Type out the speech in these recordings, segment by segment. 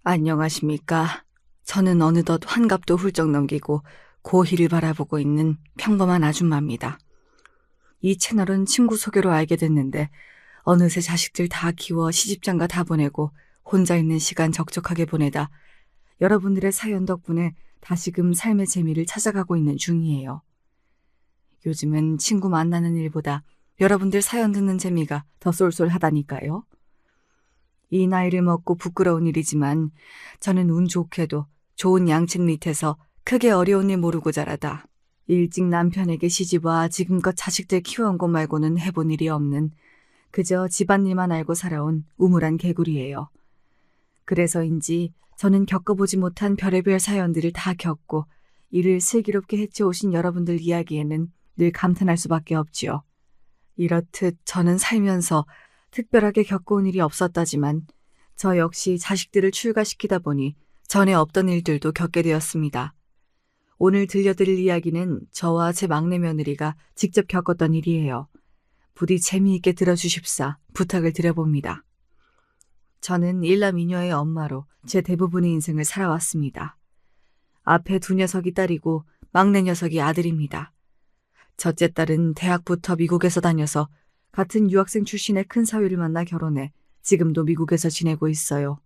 안녕하십니까. 저는 어느덧 환갑도 훌쩍 넘기고 고희를 바라보고 있는 평범한 아줌마입니다. 이 채널은 친구 소개로 알게 됐는데 어느새 자식들 다 키워 시집장가 다 보내고 혼자 있는 시간 적적하게 보내다 여러분들의 사연 덕분에 다시금 삶의 재미를 찾아가고 있는 중이에요. 요즘은 친구 만나는 일보다 여러분들 사연 듣는 재미가 더 쏠쏠하다니까요. 이 나이를 먹고 부끄러운 일이지만 저는 운 좋게도 좋은 양친 밑에서 크게 어려운 일 모르고 자라다 일찍 남편에게 시집와 지금껏 자식들 키워온 것 말고는 해본 일이 없는 그저 집안일만 알고 살아온 우물안 개구리예요. 그래서인지 저는 겪어보지 못한 별의별 사연들을 다 겪고 이를 슬기롭게 헤쳐오신 여러분들 이야기에는 늘 감탄할 수밖에 없지요. 이렇듯 저는 살면서 특별하게 겪어온 일이 없었다지만 저 역시 자식들을 출가시키다 보니 전에 없던 일들도 겪게 되었습니다. 오늘 들려드릴 이야기는 저와 제 막내 며느리가 직접 겪었던 일이에요. 부디 재미있게 들어주십사 부탁을 드려봅니다. 저는 일남 이녀의 엄마로 제 대부분의 인생을 살아왔습니다. 앞에 두 녀석이 딸이고 막내 녀석이 아들입니다. 첫째 딸은 대학부터 미국에서 다녀서 같은 유학생 출신의 큰 사위를 만나 결혼해 지금도 미국에서 지내고 있어요.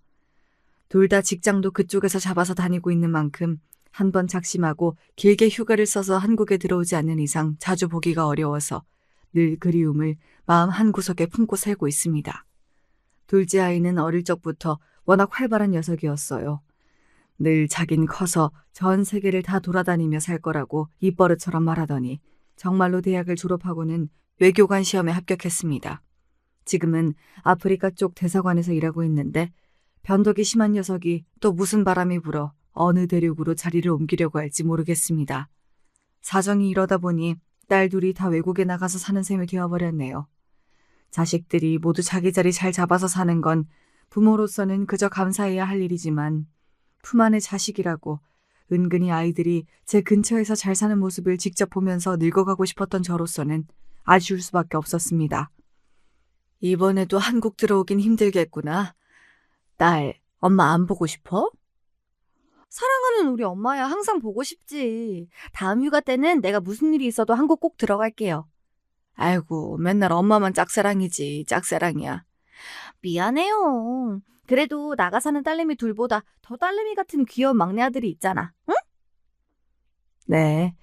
둘 다 직장도 그쪽에서 잡아서 다니고 있는 만큼 한 번 작심하고 길게 휴가를 써서 한국에 들어오지 않는 이상 자주 보기가 어려워서 늘 그리움을 마음 한구석에 품고 살고 있습니다. 둘째 아이는 어릴 적부터 워낙 활발한 녀석이었어요. 늘 자긴 커서 전 세계를 다 돌아다니며 살 거라고 입버릇처럼 말하더니 정말로 대학을 졸업하고는 외교관 시험에 합격했습니다. 지금은 아프리카 쪽 대사관에서 일하고 있는데 변덕이 심한 녀석이 또 무슨 바람이 불어 어느 대륙으로 자리를 옮기려고 할지 모르겠습니다. 사정이 이러다 보니 딸 둘이 다 외국에 나가서 사는 셈이 되어버렸네요. 자식들이 모두 자기 자리 잘 잡아서 사는 건 부모로서는 그저 감사해야 할 일이지만 품 안의 자식이라고 은근히 아이들이 제 근처에서 잘 사는 모습을 직접 보면서 늙어가고 싶었던 저로서는 아쉬울 수밖에 없었습니다. 이번에도 한국 들어오긴 힘들겠구나. 딸, 엄마 안 보고 싶어? 사랑하는 우리 엄마야 항상 보고 싶지. 다음 휴가 때는 내가 무슨 일이 있어도 한국 꼭 들어갈게요. 아이고, 맨날 엄마만 짝사랑이지, 짝사랑이야. 미안해요. 그래도 나가 사는 딸내미 둘보다 더 딸내미 같은 귀여운 막내 아들이 있잖아. 응? 네,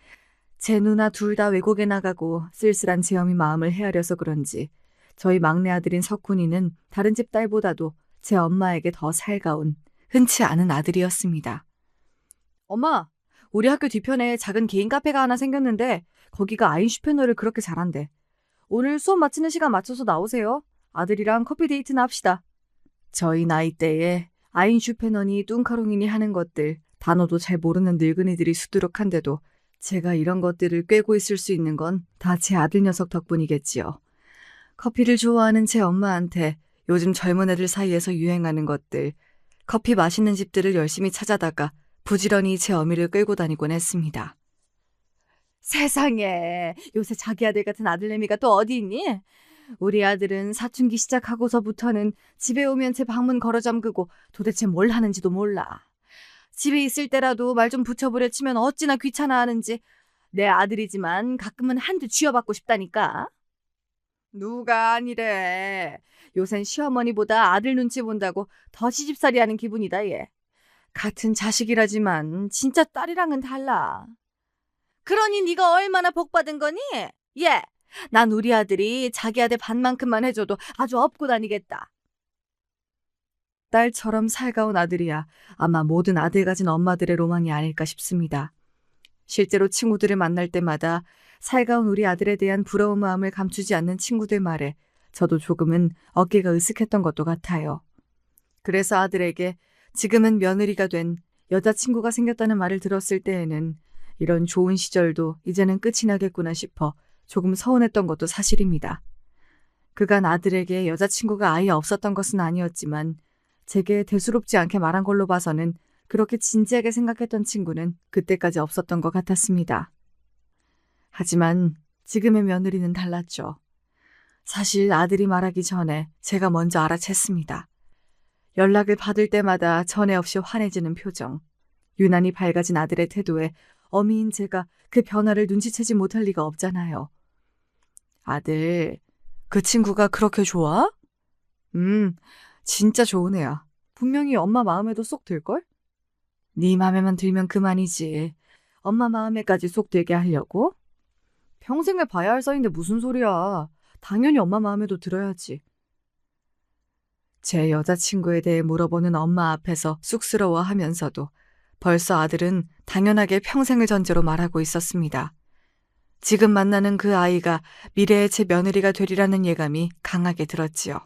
제 누나 둘 다 외국에 나가고 쓸쓸한 제 어미 마음을 헤아려서 그런지 저희 막내 아들인 석훈이는 다른 집 딸보다도 제 엄마에게 더 살가운 흔치 않은 아들이었습니다. 엄마, 우리 학교 뒤편에 작은 개인 카페가 하나 생겼는데 거기가 아인슈페너를 그렇게 잘한대. 오늘 수업 마치는 시간 맞춰서 나오세요. 아들이랑 커피 데이트나 합시다. 저희 나이대에 아인슈페너니 뚱카롱이니 하는 것들 단어도 잘 모르는 늙은이들이 수두룩한데도 제가 이런 것들을 꿰고 있을 수 있는 건 다 제 아들 녀석 덕분이겠지요. 커피를 좋아하는 제 엄마한테 요즘 젊은 애들 사이에서 유행하는 것들, 커피 맛있는 집들을 열심히 찾아다가 부지런히 제 어미를 끌고 다니곤 했습니다. 세상에, 요새 자기 아들 같은 아들내미가 또 어디 있니? 우리 아들은 사춘기 시작하고서부터는 집에 오면 제 방문 걸어 잠그고 도대체 뭘 하는지도 몰라. 집에 있을 때라도 말 좀 붙여보려 치면 어찌나 귀찮아하는지. 내 아들이지만 가끔은 한두 쥐어받고 싶다니까. 누가 아니래. 요샌 시어머니보다 아들 눈치 본다고 더 시집살이 하는 기분이다 얘. 같은 자식이라지만 진짜 딸이랑은 달라. 그러니 네가 얼마나 복받은 거니? 예, 난 우리 아들이 자기 아들 반만큼만 해줘도 아주 업고 다니겠다. 딸처럼 살가운 아들이야 아마 모든 아들 가진 엄마들의 로망이 아닐까 싶습니다. 실제로 친구들을 만날 때마다 살가운 우리 아들에 대한 부러운 마음을 감추지 않는 친구들 말에 저도 조금은 어깨가 으쓱했던 것도 같아요. 그래서 아들에게 지금은 며느리가 된 여자친구가 생겼다는 말을 들었을 때에는 이런 좋은 시절도 이제는 끝이 나겠구나 싶어 조금 서운했던 것도 사실입니다. 그간 아들에게 여자친구가 아예 없었던 것은 아니었지만 제게 대수롭지 않게 말한 걸로 봐서는 그렇게 진지하게 생각했던 친구는 그때까지 없었던 것 같았습니다. 하지만 지금의 며느리는 달랐죠. 사실 아들이 말하기 전에 제가 먼저 알아챘습니다. 연락을 받을 때마다 전에 없이 환해지는 표정. 유난히 밝아진 아들의 태도에 어미인 제가 그 변화를 눈치채지 못할 리가 없잖아요. 아들, 그 친구가 그렇게 좋아? 진짜 좋은 애야. 분명히 엄마 마음에도 쏙 들걸? 네 맘에만 들면 그만이지. 엄마 마음에까지 쏙 들게 하려고? 평생을 봐야 할 사이인데 무슨 소리야. 당연히 엄마 마음에도 들어야지. 제 여자친구에 대해 물어보는 엄마 앞에서 쑥스러워하면서도 벌써 아들은 당연하게 평생을 전제로 말하고 있었습니다. 지금 만나는 그 아이가 미래의 제 며느리가 되리라는 예감이 강하게 들었지요.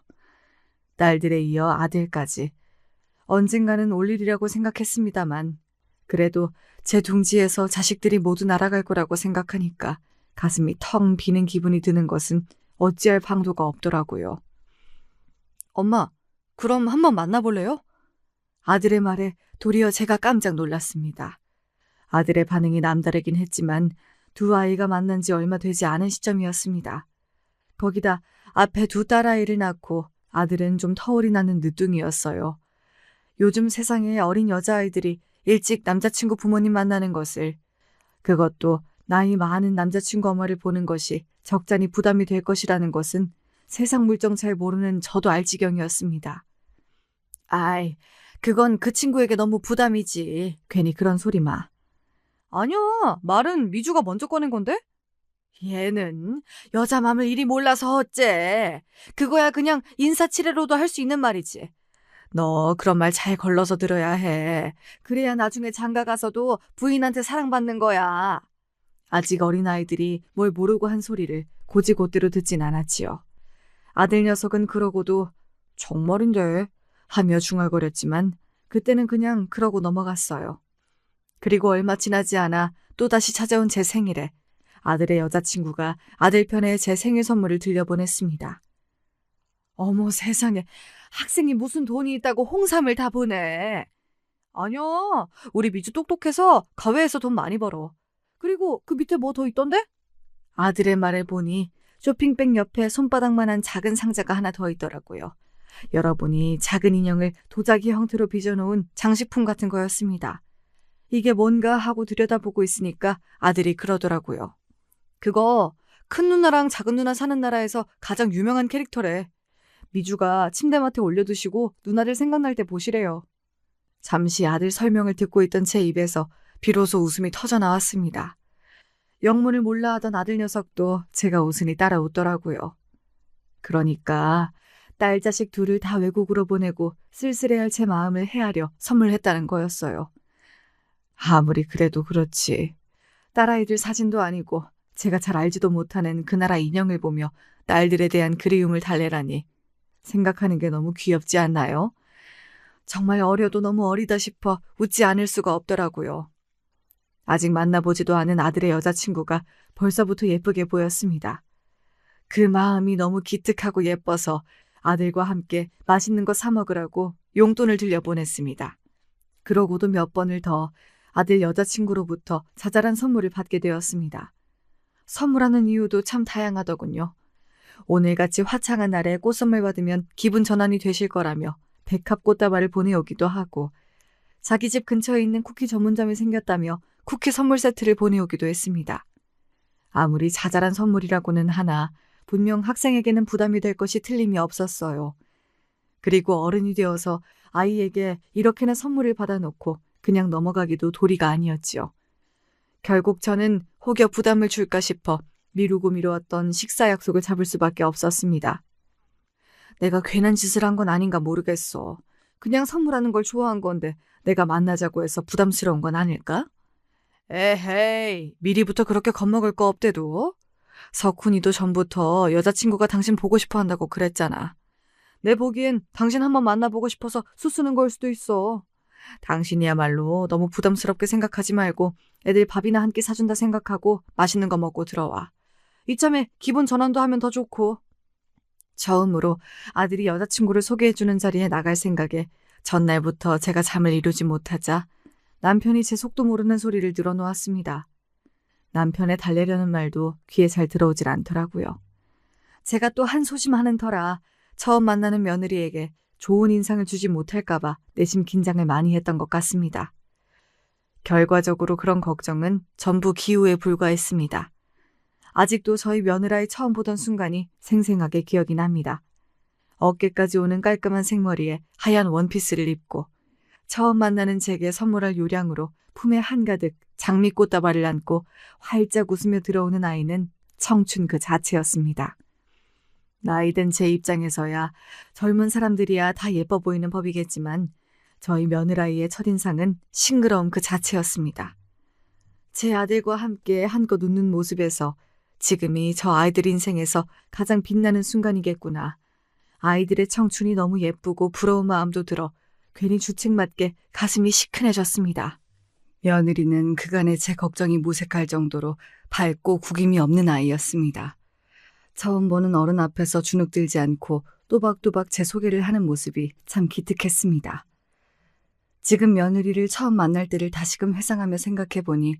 딸들에 이어 아들까지. 언젠가는 올 일이라고 생각했습니다만 그래도 제 둥지에서 자식들이 모두 날아갈 거라고 생각하니까 가슴이 텅 비는 기분이 드는 것은 어찌할 방도가 없더라고요. 엄마, 그럼 한번 만나볼래요? 아들의 말에 도리어 제가 깜짝 놀랐습니다. 아들의 반응이 남다르긴 했지만 두 아이가 만난 지 얼마 되지 않은 시점이었습니다. 거기다 앞에 두 딸아이를 낳고 아들은 좀 터울이 나는 늦둥이였어요. 요즘 세상에 어린 여자아이들이 일찍 남자친구 부모님 만나는 것을, 그것도 나이 많은 남자친구 엄마를 보는 것이 적잖이 부담이 될 것이라는 것은 세상 물정 잘 모르는 저도 알 지경이었습니다. 아이, 그건 그 친구에게 너무 부담이지. 괜히 그런 소리 마. 아니야, 말은 미주가 먼저 꺼낸 건데? 얘는 여자 맘을 이리 몰라서 어째. 그거야 그냥 인사치레로도 할 수 있는 말이지. 너 그런 말 잘 걸러서 들어야 해. 그래야 나중에 장가 가서도 부인한테 사랑받는 거야. 아직 어린아이들이 뭘 모르고 한 소리를 고지고대로 듣진 않았지요. 아들 녀석은 그러고도 정말인데 하며 중얼거렸지만 그때는 그냥 그러고 넘어갔어요. 그리고 얼마 지나지 않아 또다시 찾아온 제 생일에 아들의 여자친구가 아들 편에 제 생일 선물을 들려보냈습니다. 어머 세상에, 학생이 무슨 돈이 있다고 홍삼을 다 보내. 아니야, 우리 미주 똑똑해서 가외에서 돈 많이 벌어. 그리고 그 밑에 뭐 더 있던데? 아들의 말을 보니 쇼핑백 옆에 손바닥만한 작은 상자가 하나 더 있더라고요. 열어보니 작은 인형을 도자기 형태로 빚어놓은 장식품 같은 거였습니다. 이게 뭔가 하고 들여다보고 있으니까 아들이 그러더라고요. 그거 큰 누나랑 작은 누나 사는 나라에서 가장 유명한 캐릭터래. 미주가 침대맡에 올려두시고 누나들 생각날 때 보시래요. 잠시 아들 설명을 듣고 있던 제 입에서 비로소 웃음이 터져 나왔습니다. 영문을 몰라 하던 아들 녀석도 제가 웃으니 따라 웃더라고요. 그러니까 딸 자식 둘을 다 외국으로 보내고 쓸쓸해할 제 마음을 헤아려 선물했다는 거였어요. 아무리 그래도 그렇지. 딸아이들 사진도 아니고 제가 잘 알지도 못하는 그 나라 인형을 보며 딸들에 대한 그리움을 달래라니 생각하는 게 너무 귀엽지 않나요? 정말 어려도 너무 어리다 싶어 웃지 않을 수가 없더라고요. 아직 만나보지도 않은 아들의 여자친구가 벌써부터 예쁘게 보였습니다. 그 마음이 너무 기특하고 예뻐서 아들과 함께 맛있는 거 사 먹으라고 용돈을 들려보냈습니다. 그러고도 몇 번을 더 아들 여자친구로부터 자잘한 선물을 받게 되었습니다. 선물하는 이유도 참 다양하더군요. 오늘같이 화창한 날에 꽃선물 받으면 기분 전환이 되실 거라며 백합 꽃다발을 보내오기도 하고, 자기 집 근처에 있는 쿠키 전문점이 생겼다며 쿠키 선물 세트를 보내오기도 했습니다. 아무리 자잘한 선물이라고는 하나 분명 학생에게는 부담이 될 것이 틀림이 없었어요. 그리고 어른이 되어서 아이에게 이렇게나 선물을 받아놓고 그냥 넘어가기도 도리가 아니었지요. 결국 저는 혹여 부담을 줄까 싶어 미루고 미루었던 식사 약속을 잡을 수밖에 없었습니다. 내가 괜한 짓을 한 건 아닌가 모르겠어. 그냥 선물하는 걸 좋아한 건데 내가 만나자고 해서 부담스러운 건 아닐까? 에헤이, 미리부터 그렇게 겁먹을 거 없대도. 석훈이도 전부터 여자친구가 당신 보고 싶어 한다고 그랬잖아. 내 보기엔 당신 한번 만나보고 싶어서 수수는 걸 수도 있어. 당신이야말로 너무 부담스럽게 생각하지 말고 애들 밥이나 한 끼 사준다 생각하고 맛있는 거 먹고 들어와. 이참에 기분 전환도 하면 더 좋고. 처음으로 아들이 여자친구를 소개해주는 자리에 나갈 생각에 전날부터 제가 잠을 이루지 못하자 남편이 제 속도 모르는 소리를 늘어놓았습니다. 남편의 달래려는 말도 귀에 잘 들어오질 않더라고요. 제가 또 한 소심하는 터라 처음 만나는 며느리에게 좋은 인상을 주지 못할까봐 내심 긴장을 많이 했던 것 같습니다. 결과적으로 그런 걱정은 전부 기우에 불과했습니다. 아직도 저희 며느라이 처음 보던 순간이 생생하게 기억이 납니다. 어깨까지 오는 깔끔한 생머리에 하얀 원피스를 입고 처음 만나는 제게 선물할 요량으로 품에 한가득 장미꽃다발을 안고 활짝 웃으며 들어오는 아이는 청춘 그 자체였습니다. 나이든 제 입장에서야 젊은 사람들이야 다 예뻐 보이는 법이겠지만 저희 며느라이의 첫인상은 싱그러움 그 자체였습니다. 제 아들과 함께 한껏 웃는 모습에서 지금이 저 아이들 인생에서 가장 빛나는 순간이겠구나. 아이들의 청춘이 너무 예쁘고 부러운 마음도 들어 괜히 주책맞게 가슴이 시큰해졌습니다. 며느리는 그간의 제 걱정이 무색할 정도로 밝고 구김이 없는 아이였습니다. 처음 보는 어른 앞에서 주눅들지 않고 또박또박 제 소개를 하는 모습이 참 기특했습니다. 지금 며느리를 처음 만날 때를 다시금 회상하며 생각해보니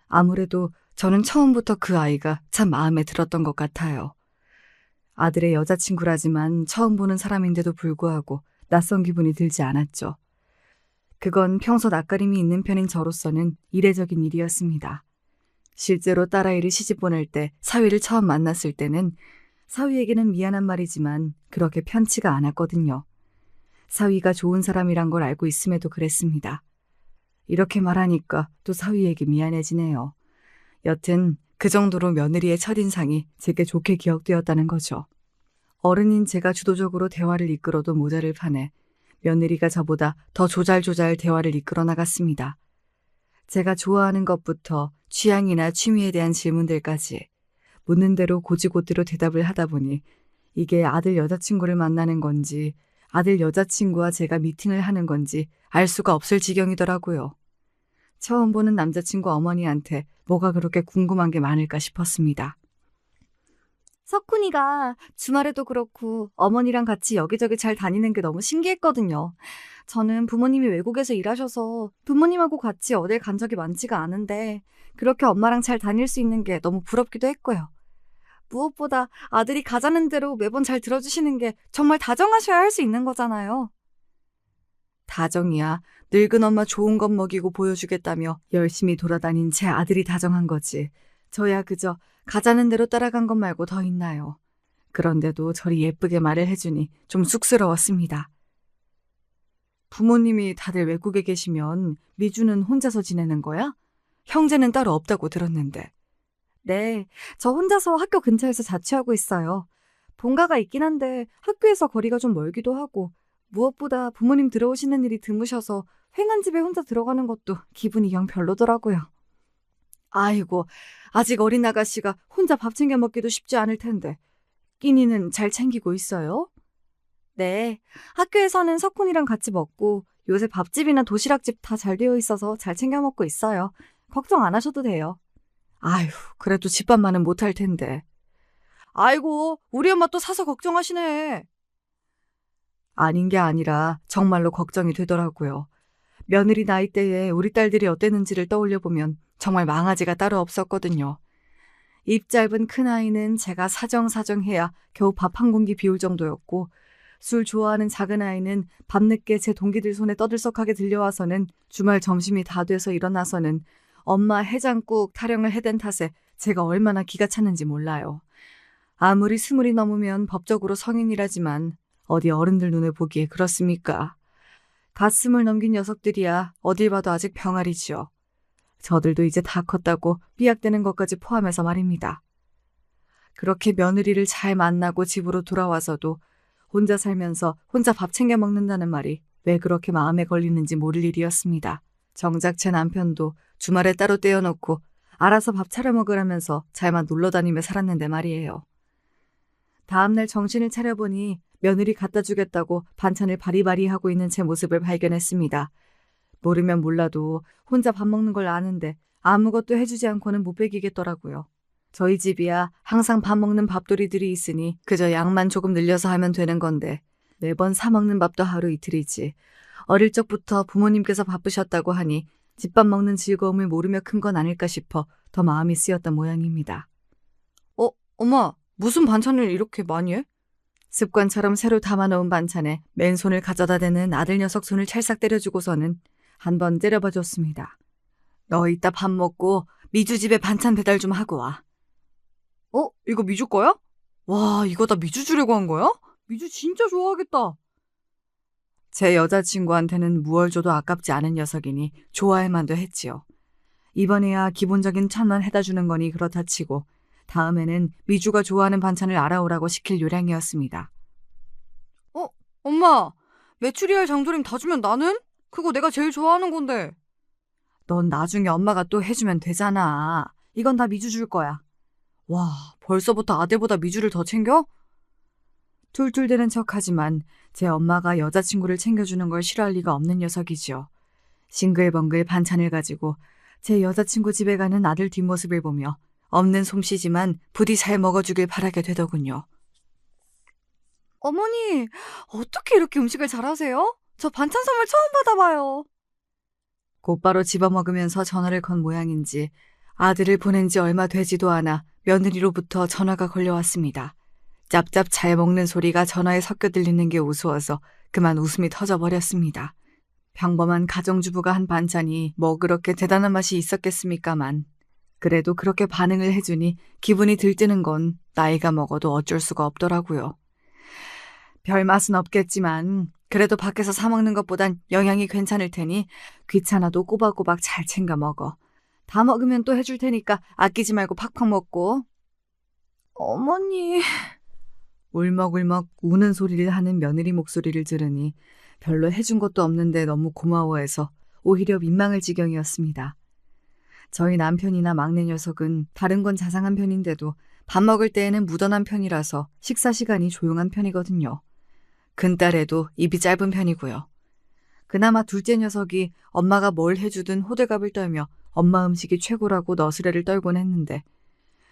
아무래도 저는 처음부터 그 아이가 참 마음에 들었던 것 같아요. 아들의 여자친구라지만 처음 보는 사람인데도 불구하고 낯선 기분이 들지 않았죠. 그건 평소 낯가림이 있는 편인 저로서는 이례적인 일이었습니다. 실제로 딸아이를 시집 보낼 때 사위를 처음 만났을 때는 사위에게는 미안한 말이지만 그렇게 편치가 않았거든요. 사위가 좋은 사람이란 걸 알고 있음에도 그랬습니다. 이렇게 말하니까 또 사위에게 미안해지네요. 여튼 그 정도로 며느리의 첫인상이 제게 좋게 기억되었다는 거죠. 어른인 제가 주도적으로 대화를 이끌어도 모자를 판에 며느리가 저보다 더 조잘조잘 대화를 이끌어 나갔습니다. 제가 좋아하는 것부터 취향이나 취미에 대한 질문들까지 묻는 대로 고지고대로 대답을 하다 보니 이게 아들 여자친구를 만나는 건지 아들 여자친구와 제가 미팅을 하는 건지 알 수가 없을 지경이더라고요. 처음 보는 남자친구 어머니한테 뭐가 그렇게 궁금한 게 많을까 싶었습니다. 석훈이가 주말에도 그렇고 어머니랑 같이 여기저기 잘 다니는 게 너무 신기했거든요. 저는 부모님이 외국에서 일하셔서 부모님하고 같이 어딜 간 적이 많지가 않은데 그렇게 엄마랑 잘 다닐 수 있는 게 너무 부럽기도 했고요. 무엇보다 아들이 가자는 대로 매번 잘 들어주시는 게 정말 다정하셔야 할 수 있는 거잖아요. 다정이야. 늙은 엄마 좋은 것 먹이고 보여주겠다며 열심히 돌아다닌 제 아들이 다정한 거지. 저야 그저 가자는 대로 따라간 것 말고 더 있나요. 그런데도 저리 예쁘게 말을 해주니 좀 쑥스러웠습니다. 부모님이 다들 외국에 계시면 미주는 혼자서 지내는 거야? 형제는 따로 없다고 들었는데. 네, 저 혼자서 학교 근처에서 자취하고 있어요. 본가가 있긴 한데 학교에서 거리가 좀 멀기도 하고 무엇보다 부모님 들어오시는 일이 드무셔서 횡한 집에 혼자 들어가는 것도 기분이 영 별로더라고요. 아이고, 아직 어린 아가씨가 혼자 밥 챙겨 먹기도 쉽지 않을 텐데. 끼니는 잘 챙기고 있어요? 네, 학교에서는 석훈이랑 같이 먹고 요새 밥집이나 도시락집 다 잘 되어 있어서 잘 챙겨 먹고 있어요. 걱정 안 하셔도 돼요. 아휴, 그래도 집밥만은 못할 텐데. 아이고, 우리 엄마 또 사서 걱정하시네. 아닌 게 아니라 정말로 걱정이 되더라고요. 며느리 나이대에 우리 딸들이 어땠는지를 떠올려보면 정말 망아지가 따로 없었거든요. 입 짧은 큰아이는 제가 사정사정해야 겨우 밥 한 공기 비울 정도였고 술 좋아하는 작은아이는 밤늦게 제 동기들 손에 떠들썩하게 들려와서는 주말 점심이 다 돼서 일어나서는 엄마 해장국 타령을 해댄 탓에 제가 얼마나 기가 찼는지 몰라요. 아무리 20이 넘으면 법적으로 성인이라지만 어디 어른들 눈에 보기에 그렇습니까? 갓 20 넘긴 녀석들이야 어딜 봐도 아직 병아리지요. 저들도 이제 다 컸다고 삐약대는 것까지 포함해서 말입니다. 그렇게 며느리를 잘 만나고 집으로 돌아와서도 혼자 살면서 혼자 밥 챙겨 먹는다는 말이 왜 그렇게 마음에 걸리는지 모를 일이었습니다. 정작 제 남편도 주말에 따로 떼어놓고 알아서 밥 차려 먹으라면서 잘만 놀러 다니며 살았는데 말이에요. 다음날 정신을 차려보니 며느리 갖다 주겠다고 반찬을 바리바리 하고 있는 제 모습을 발견했습니다. 모르면 몰라도 혼자 밥 먹는 걸 아는데 아무것도 해주지 않고는 못 배기겠더라고요. 저희 집이야 항상 밥 먹는 밥돌이들이 있으니 그저 양만 조금 늘려서 하면 되는 건데 매번 사 먹는 밥도 하루 이틀이지. 어릴 적부터 부모님께서 바쁘셨다고 하니 집밥 먹는 즐거움을 모르며 큰 건 아닐까 싶어 더 마음이 쓰였던 모양입니다. 엄마, 무슨 반찬을 이렇게 많이 해? 습관처럼 새로 담아놓은 반찬에 맨손을 가져다 대는 아들 녀석 손을 찰싹 때려주고서는 한 번 때려봐 줬습니다. 너 이따 밥 먹고 미주 집에 반찬 배달 좀 하고 와. 이거 미주 거야? 와, 이거 다 미주 주려고 한 거야? 미주 진짜 좋아하겠다. 제 여자친구한테는 무얼 줘도 아깝지 않은 녀석이니 좋아할 만도 했지요. 이번에야 기본적인 1,000원 해다 주는 거니 그렇다 치고 다음에는 미주가 좋아하는 반찬을 알아오라고 시킬 요량이었습니다. 엄마, 메추리알 장조림 다 주면 나는? 그거 내가 제일 좋아하는 건데. 넌 나중에 엄마가 또 해주면 되잖아. 이건 다 미주 줄 거야. 와, 벌써부터 아들보다 미주를 더 챙겨? 툴툴대는 척하지만 제 엄마가 여자친구를 챙겨주는 걸 싫어할 리가 없는 녀석이지요. 싱글벙글 반찬을 가지고 제 여자친구 집에 가는 아들 뒷모습을 보며 없는 솜씨지만 부디 잘 먹어주길 바라게 되더군요. 어머니, 어떻게 이렇게 음식을 잘하세요? 저 반찬 선물 처음 받아봐요. 곧바로 집어먹으면서 전화를 건 모양인지 아들을 보낸 지 얼마 되지도 않아 며느리로부터 전화가 걸려왔습니다. 짭짭 잘 먹는 소리가 전화에 섞여 들리는 게 우스워서 그만 웃음이 터져버렸습니다. 평범한 가정주부가 한 반찬이 뭐 그렇게 대단한 맛이 있었겠습니까만 그래도 그렇게 반응을 해주니 기분이 들뜨는 건 나이가 먹어도 어쩔 수가 없더라고요. 별 맛은 없겠지만 그래도 밖에서 사 먹는 것보단 영양이 괜찮을 테니 귀찮아도 꼬박꼬박 잘 챙겨 먹어. 다 먹으면 또 해줄 테니까 아끼지 말고 팍팍 먹고. 어머니. 울먹울먹 우는 소리를 하는 며느리 목소리를 들으니 별로 해준 것도 없는데 너무 고마워해서 오히려 민망할 지경이었습니다. 저희 남편이나 막내 녀석은 다른 건 자상한 편인데도 밥 먹을 때에는 무던한 편이라서 식사 시간이 조용한 편이거든요. 큰딸애도 입이 짧은 편이고요. 그나마 둘째 녀석이 엄마가 뭘 해주든 호들갑을 떨며 엄마 음식이 최고라고 너스레를 떨곤 했는데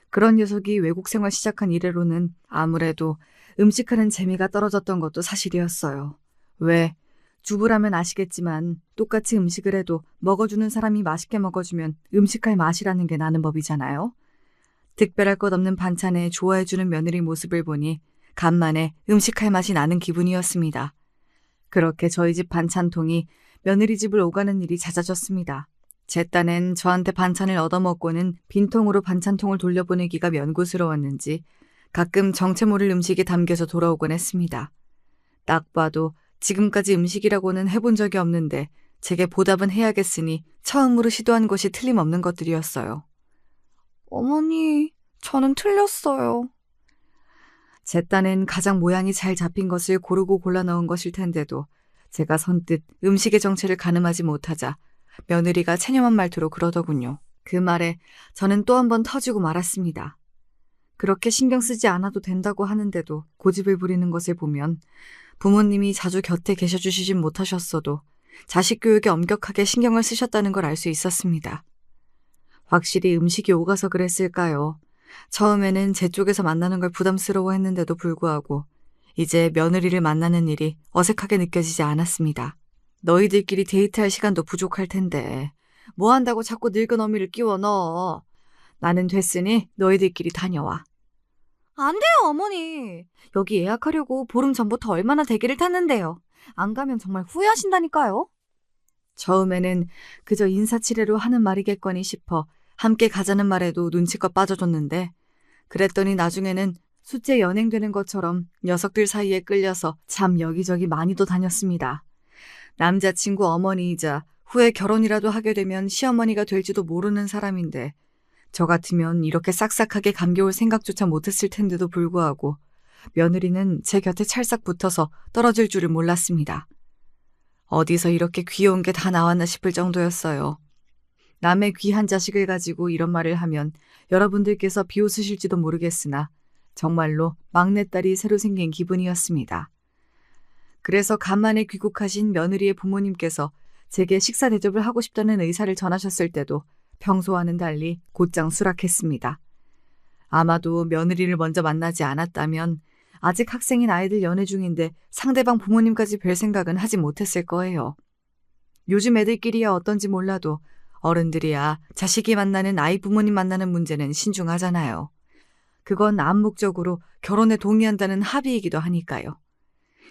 그런 녀석이 외국 생활 시작한 이래로는 아무래도 음식하는 재미가 떨어졌던 것도 사실이었어요. 왜? 주부라면 아시겠지만 똑같이 음식을 해도 먹어주는 사람이 맛있게 먹어주면 음식할 맛이라는 게 나는 법이잖아요. 특별할 것 없는 반찬에 좋아해주는 며느리 모습을 보니 간만에 음식할 맛이 나는 기분이었습니다. 그렇게 저희 집 반찬통이 며느리 집을 오가는 일이 잦아졌습니다. 제 딴엔 저한테 반찬을 얻어먹고는 빈통으로 반찬통을 돌려보내기가 면구스러웠는지 가끔 정체 모를 음식이 담겨서 돌아오곤 했습니다. 딱 봐도 지금까지 음식이라고는 해본 적이 없는데 제게 보답은 해야겠으니 처음으로 시도한 것이 틀림없는 것들이었어요. 어머니, 저는 틀렸어요. 제 딴엔 가장 모양이 잘 잡힌 것을 고르고 골라 넣은 것일 텐데도 제가 선뜻 음식의 정체를 가늠하지 못하자 며느리가 체념한 말투로 그러더군요. 그 말에 저는 또 한 번 터지고 말았습니다. 그렇게 신경 쓰지 않아도 된다고 하는데도 고집을 부리는 것을 보면 부모님이 자주 곁에 계셔주시진 못하셨어도 자식 교육에 엄격하게 신경을 쓰셨다는 걸 알 수 있었습니다. 확실히 음식이 오가서 그랬을까요? 처음에는 제 쪽에서 만나는 걸 부담스러워했는데도 불구하고 이제 며느리를 만나는 일이 어색하게 느껴지지 않았습니다. 너희들끼리 데이트할 시간도 부족할 텐데 뭐 한다고 자꾸 늙은 어미를 끼워 넣어. 나는 됐으니 너희들끼리 다녀와. 안 돼요, 어머니. 여기 예약하려고 보름 전부터 얼마나 대기를 탔는데요. 안 가면 정말 후회하신다니까요. 처음에는 그저 인사치레로 하는 말이겠거니 싶어 함께 가자는 말에도 눈치껏 빠져줬는데 그랬더니 나중에는 숫제 연행되는 것처럼 녀석들 사이에 끌려서 참 여기저기 많이도 다녔습니다. 남자친구 어머니이자 후에 결혼이라도 하게 되면 시어머니가 될지도 모르는 사람인데 저 같으면 이렇게 싹싹하게 감겨올 생각조차 못했을 텐데도 불구하고 며느리는 제 곁에 찰싹 붙어서 떨어질 줄을 몰랐습니다. 어디서 이렇게 귀여운 게 다 나왔나 싶을 정도였어요. 남의 귀한 자식을 가지고 이런 말을 하면 여러분들께서 비웃으실지도 모르겠으나 정말로 막내딸이 새로 생긴 기분이었습니다. 그래서 간만에 귀국하신 며느리의 부모님께서 제게 식사 대접을 하고 싶다는 의사를 전하셨을 때도 평소와는 달리 곧장 수락했습니다. 아마도 며느리를 먼저 만나지 않았다면 아직 학생인 아이들 연애 중인데 상대방 부모님까지 뵐 생각은 하지 못했을 거예요. 요즘 애들끼리야 어떤지 몰라도 어른들이야 자식이 만나는 아이 부모님 만나는 문제는 신중하잖아요. 그건 암묵적으로 결혼에 동의한다는 합의이기도 하니까요.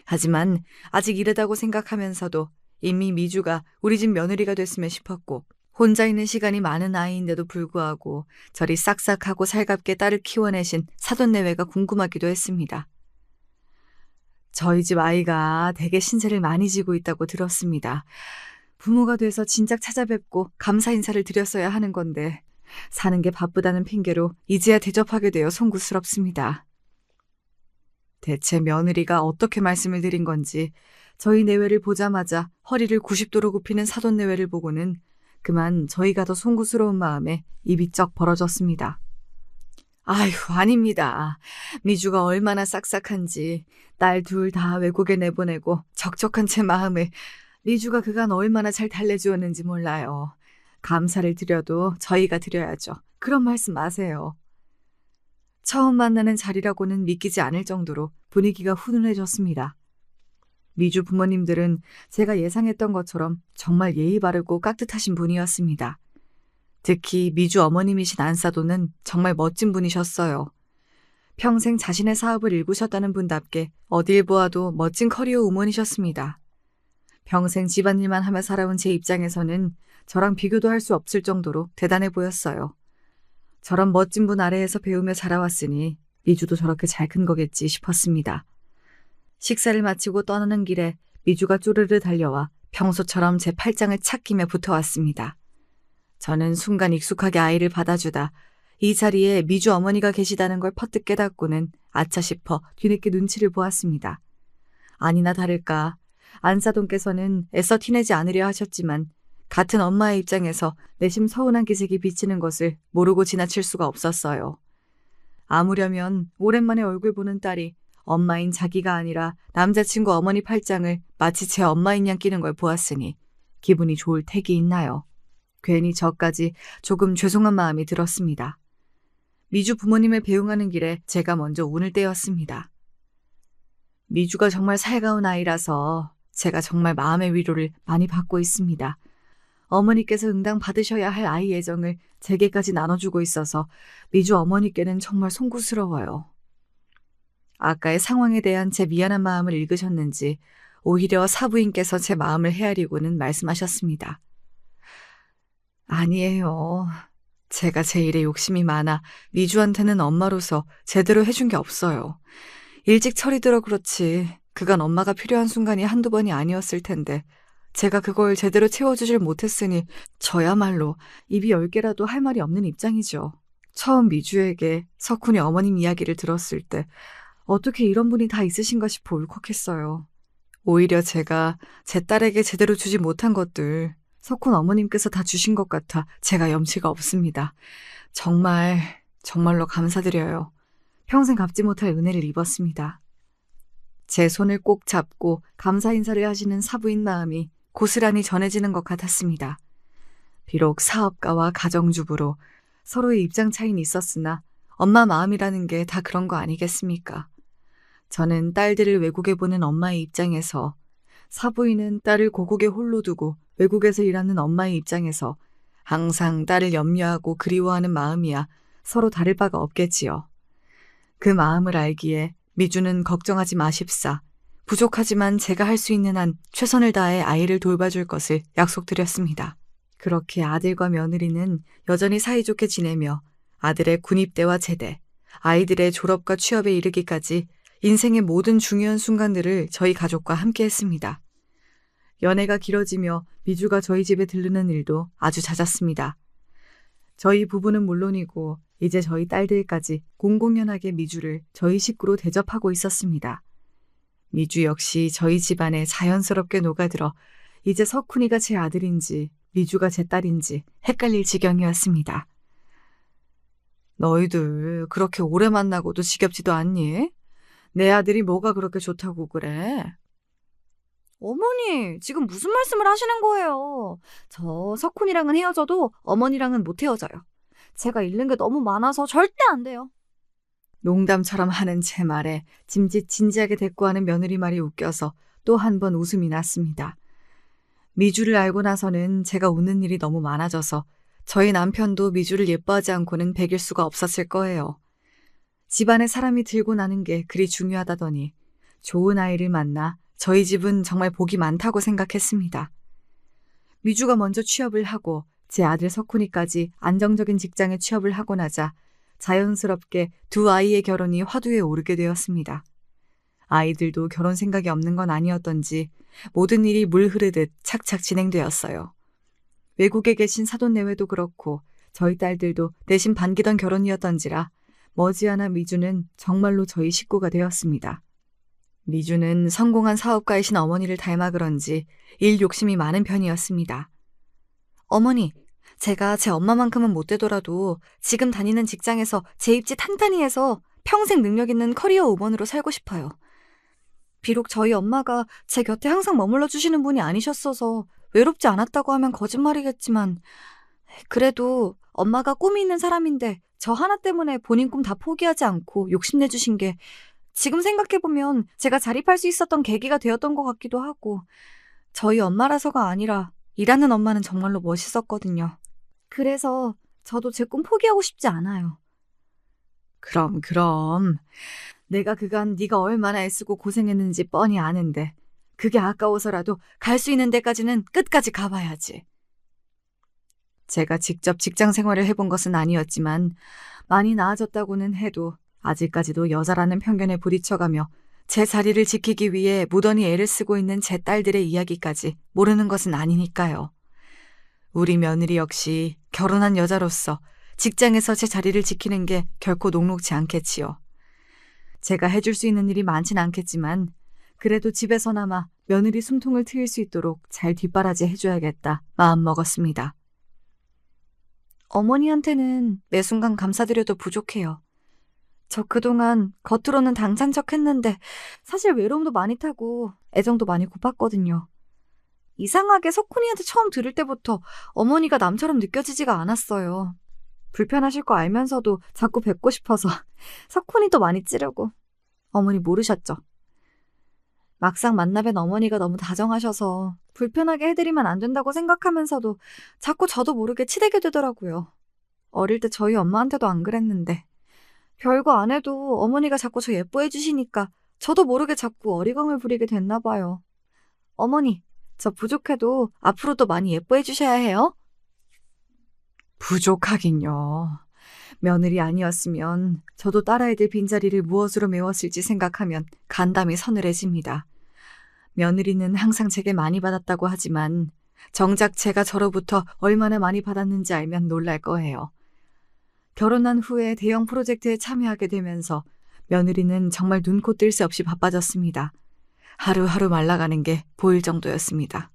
하지만 아직 이르다고 생각하면서도 이미 미주가 우리 집 며느리가 됐으면 싶었고 혼자 있는 시간이 많은 아이인데도 불구하고 저리 싹싹하고 살갑게 딸을 키워내신 사돈내외가 궁금하기도 했습니다. 저희 집 아이가 되게 신세를 많이 지고 있다고 들었습니다. 부모가 돼서 진작 찾아뵙고 감사 인사를 드렸어야 하는 건데 사는 게 바쁘다는 핑계로 이제야 대접하게 되어 송구스럽습니다. 대체 며느리가 어떻게 말씀을 드린 건지 저희 내외를 보자마자 허리를 90도로 굽히는 사돈내외를 보고는 그만 저희가 더 송구스러운 마음에 입이 쩍 벌어졌습니다. 아휴, 아닙니다. 미주가 얼마나 싹싹한지 딸 둘 다 외국에 내보내고 적적한 제 마음을 미주가 그간 얼마나 잘 달래주었는지 몰라요. 감사를 드려도 저희가 드려야죠. 그런 말씀 마세요. 처음 만나는 자리라고는 믿기지 않을 정도로 분위기가 훈훈해졌습니다. 미주 부모님들은 제가 예상했던 것처럼 정말 예의 바르고 깍듯하신 분이었습니다. 특히 미주 어머님이신 안사도는 정말 멋진 분이셨어요. 평생 자신의 사업을 일구셨다는 분답게 어딜 보아도 멋진 커리어 우먼이셨습니다. 평생 집안일만 하며 살아온 제 입장에서는 저랑 비교도 할 수 없을 정도로 대단해 보였어요. 저런 멋진 분 아래에서 배우며 자라왔으니 미주도 저렇게 잘 큰 거겠지 싶었습니다. 식사를 마치고 떠나는 길에 미주가 쪼르르 달려와 평소처럼 제 팔짱을 착 끼며 붙어왔습니다. 저는 순간 익숙하게 아이를 받아주다 이 자리에 미주 어머니가 계시다는 걸 퍼뜩 깨닫고는 아차 싶어 뒤늦게 눈치를 보았습니다. 아니나 다를까 안사돈께서는 애써 티내지 않으려 하셨지만 같은 엄마의 입장에서 내심 서운한 기색이 비치는 것을 모르고 지나칠 수가 없었어요. 아무려면 오랜만에 얼굴 보는 딸이 엄마인 자기가 아니라 남자친구 어머니 팔짱을 마치 제 엄마인 양 끼는 걸 보았으니 기분이 좋을 택이 있나요? 괜히 저까지 조금 죄송한 마음이 들었습니다. 미주 부모님을 배웅하는 길에 제가 먼저 운을 떼었습니다. 미주가 정말 살가운 아이라서 제가 정말 마음의 위로를 많이 받고 있습니다. 어머니께서 응당 받으셔야 할 아이 애정을 제게까지 나눠주고 있어서 미주 어머니께는 정말 송구스러워요. 아까의 상황에 대한 제 미안한 마음을 읽으셨는지 오히려 사부인께서 제 마음을 헤아리고는 말씀하셨습니다. 아니에요. 제가 제 일에 욕심이 많아 미주한테는 엄마로서 제대로 해준 게 없어요. 일찍 철이 들어 그렇지 그간 엄마가 필요한 순간이 한두 번이 아니었을 텐데 제가 그걸 제대로 채워주질 못했으니 저야말로 입이 10개라도 할 말이 없는 입장이죠. 처음 미주에게 석훈이 어머님 이야기를 들었을 때 어떻게 이런 분이 다 있으신가 싶어 울컥했어요. 오히려 제가 제 딸에게 제대로 주지 못한 것들 석훈 어머님께서 다 주신 것 같아 제가 염치가 없습니다. 정말로 감사드려요. 평생 갚지 못할 은혜를 입었습니다. 제 손을 꼭 잡고 감사 인사를 하시는 사부인 마음이 고스란히 전해지는 것 같았습니다. 비록 사업가와 가정주부로 서로의 입장 차이는 있었으나 엄마 마음이라는 게 다 그런 거 아니겠습니까? 저는 딸들을 외국에 보낸 엄마의 입장에서 사부인은 딸을 고국에 홀로 두고 외국에서 일하는 엄마의 입장에서 항상 딸을 염려하고 그리워하는 마음이야 서로 다를 바가 없겠지요. 그 마음을 알기에 미주는 걱정하지 마십사. 부족하지만 제가 할 수 있는 한 최선을 다해 아이를 돌봐줄 것을 약속드렸습니다. 그렇게 아들과 며느리는 여전히 사이좋게 지내며 아들의 군입대와 제대, 아이들의 졸업과 취업에 이르기까지 인생의 모든 중요한 순간들을 저희 가족과 함께 했습니다. 연애가 길어지며 미주가 저희 집에 들르는 일도 아주 잦았습니다. 저희 부부는 물론이고 이제 저희 딸들까지 공공연하게 미주를 저희 식구로 대접하고 있었습니다. 미주 역시 저희 집안에 자연스럽게 녹아들어 이제 석훈이가 제 아들인지 미주가 제 딸인지 헷갈릴 지경이었습니다. 너희들 그렇게 오래 만나고도 지겹지도 않니? 내 아들이 뭐가 그렇게 좋다고 그래? 어머니, 지금 무슨 말씀을 하시는 거예요? 저 석훈이랑은 헤어져도 어머니랑은 못 헤어져요. 제가 잃는 게 너무 많아서 절대 안 돼요. 농담처럼 하는 제 말에 진지하게 대꾸하는 며느리 말이 웃겨서 또 한 번 웃음이 났습니다. 미주를 알고 나서는 제가 웃는 일이 너무 많아져서 저희 남편도 미주를 예뻐하지 않고는 베길 수가 없었을 거예요. 집안에 사람이 들고 나는 게 그리 중요하다더니 좋은 아이를 만나 저희 집은 정말 복이 많다고 생각했습니다. 미주가 먼저 취업을 하고 제 아들 석훈이까지 안정적인 직장에 취업을 하고 나자 자연스럽게 두 아이의 결혼이 화두에 오르게 되었습니다. 아이들도 결혼 생각이 없는 건 아니었던지 모든 일이 물 흐르듯 착착 진행되었어요. 외국에 계신 사돈내외도 그렇고 저희 딸들도 내심 반기던 결혼이었던지라 머지않아 미주는 정말로 저희 식구가 되었습니다. 미주는 성공한 사업가이신 어머니를 닮아 그런지 일 욕심이 많은 편이었습니다. 어머니, 제가 제 엄마만큼은 못 되더라도 지금 다니는 직장에서 제 입지 탄탄히 해서 평생 능력 있는 커리어 우먼으로 살고 싶어요. 비록 저희 엄마가 제 곁에 항상 머물러 주시는 분이 아니셨어서 외롭지 않았다고 하면 거짓말이겠지만 그래도 엄마가 꿈이 있는 사람인데 저 하나 때문에 본인 꿈 다 포기하지 않고 욕심내주신 게 지금 생각해보면 제가 자립할 수 있었던 계기가 되었던 것 같기도 하고 저희 엄마라서가 아니라 일하는 엄마는 정말로 멋있었거든요. 그래서 저도 제 꿈 포기하고 싶지 않아요. 그럼. 내가 그간 네가 얼마나 애쓰고 고생했는지 뻔히 아는데 그게 아까워서라도 갈 수 있는 데까지는 끝까지 가봐야지. 제가 직접 직장 생활을 해본 것은 아니었지만 많이 나아졌다고는 해도 아직까지도 여자라는 편견에 부딪혀가며 제 자리를 지키기 위해 무던히 애를 쓰고 있는 제 딸들의 이야기까지 모르는 것은 아니니까요. 우리 며느리 역시 결혼한 여자로서 직장에서 제 자리를 지키는 게 결코 녹록지 않겠지요. 제가 해줄 수 있는 일이 많진 않겠지만 그래도 집에서나마 며느리 숨통을 트일 수 있도록 잘 뒷바라지 해줘야겠다 마음먹었습니다. 어머니한테는 매 순간 감사드려도 부족해요. 저 그동안 겉으로는 당찬 척 했는데 사실 외로움도 많이 타고 애정도 많이 고팠거든요. 이상하게 석훈이한테 처음 들을 때부터 어머니가 남처럼 느껴지지가 않았어요. 불편하실 거 알면서도 자꾸 뵙고 싶어서 석훈이도 많이 찌르고. 어머니 모르셨죠? 막상 만나뵌 어머니가 너무 다정하셔서 불편하게 해드리면 안 된다고 생각하면서도 자꾸 저도 모르게 치대게 되더라고요. 어릴 때 저희 엄마한테도 안 그랬는데 별거 안 해도 어머니가 자꾸 저 예뻐해 주시니까 저도 모르게 자꾸 어리광을 부리게 됐나 봐요. 어머니, 저 부족해도 앞으로도 많이 예뻐해 주셔야 해요. 부족하긴요. 며느리 아니었으면 저도 딸아이들 빈자리를 무엇으로 메웠을지 생각하면 간담이 서늘해집니다. 며느리는 항상 제게 많이 받았다고 하지만 정작 제가 저로부터 얼마나 많이 받았는지 알면 놀랄 거예요. 결혼한 후에 대형 프로젝트에 참여하게 되면서 며느리는 정말 눈코 뜰 새 없이 바빠졌습니다. 하루하루 말라가는 게 보일 정도였습니다.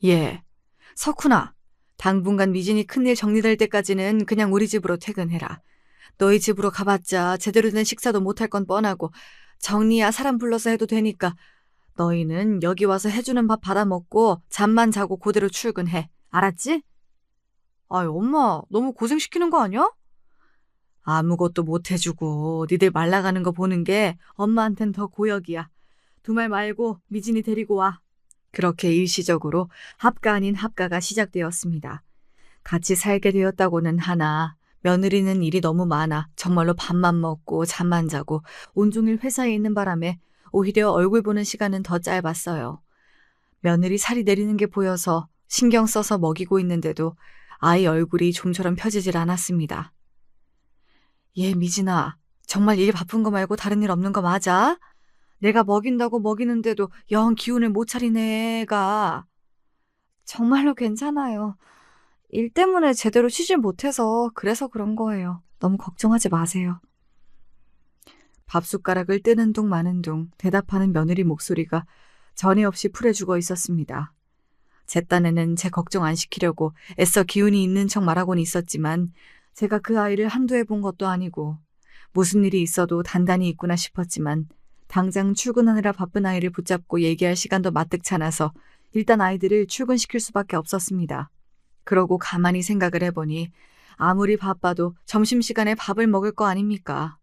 예, 석훈아. 당분간 미진이 큰일 정리될 때까지는 그냥 우리 집으로 퇴근해라. 너희 집으로 가봤자 제대로 된 식사도 못할 건 뻔하고 정리야 사람 불러서 해도 되니까 너희는 여기 와서 해주는 밥 받아먹고 잠만 자고 그대로 출근해. 알았지? 아이 엄마 너무 고생시키는 거 아니야? 아무것도 못 해주고 니들 말라가는 거 보는 게 엄마한텐 더 고역이야. 두말 말고 미진이 데리고 와. 그렇게 일시적으로 합가 아닌 합가가 시작되었습니다. 같이 살게 되었다고는 하나 며느리는 일이 너무 많아 정말로 밥만 먹고 잠만 자고 온종일 회사에 있는 바람에 오히려 얼굴 보는 시간은 더 짧았어요. 며느리 살이 내리는 게 보여서 신경 써서 먹이고 있는데도 아이 얼굴이 좀처럼 펴지질 않았습니다. 얘 미진아, 정말 일 바쁜 거 말고 다른 일 없는 거 맞아? 내가 먹인다고 먹이는데도 영 기운을 못 차리네 애가. 정말로 괜찮아요. 일 때문에 제대로 쉬질 못해서 그래서 그런 거예요. 너무 걱정하지 마세요. 밥숟가락을 뜨는 둥 마는 둥 대답하는 며느리 목소리가 전에 없이 풀에 죽어 있었습니다. 제 딴에는 제 걱정 안 시키려고 애써 기운이 있는 척 말하고는 있었지만 제가 그 아이를 한두 해 본 것도 아니고 무슨 일이 있어도 단단히 있구나 싶었지만 당장 출근하느라 바쁜 아이를 붙잡고 얘기할 시간도 마뜩 않아서 일단 아이들을 출근시킬 수밖에 없었습니다. 그러고 가만히 생각을 해보니 아무리 바빠도 점심시간에 밥을 먹을 거 아닙니까?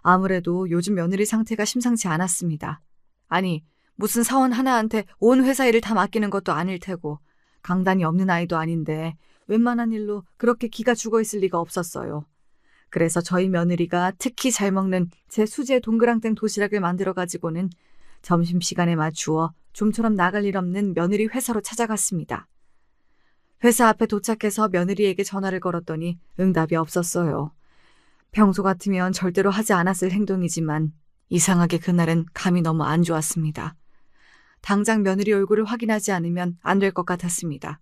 아무래도 요즘 며느리 상태가 심상치 않았습니다. 아니, 무슨 사원 하나한테 온 회사 일을 다 맡기는 것도 아닐 테고 강단이 없는 아이도 아닌데 웬만한 일로 그렇게 기가 죽어 있을 리가 없었어요. 그래서 저희 며느리가 특히 잘 먹는 제 수제 동그랑땡 도시락을 만들어가지고는 점심시간에 맞추어 좀처럼 나갈 일 없는 며느리 회사로 찾아갔습니다. 회사 앞에 도착해서 며느리에게 전화를 걸었더니 응답이 없었어요. 평소 같으면 절대로 하지 않았을 행동이지만 이상하게 그날은 감이 너무 안 좋았습니다. 당장 며느리 얼굴을 확인하지 않으면 안 될 것 같았습니다.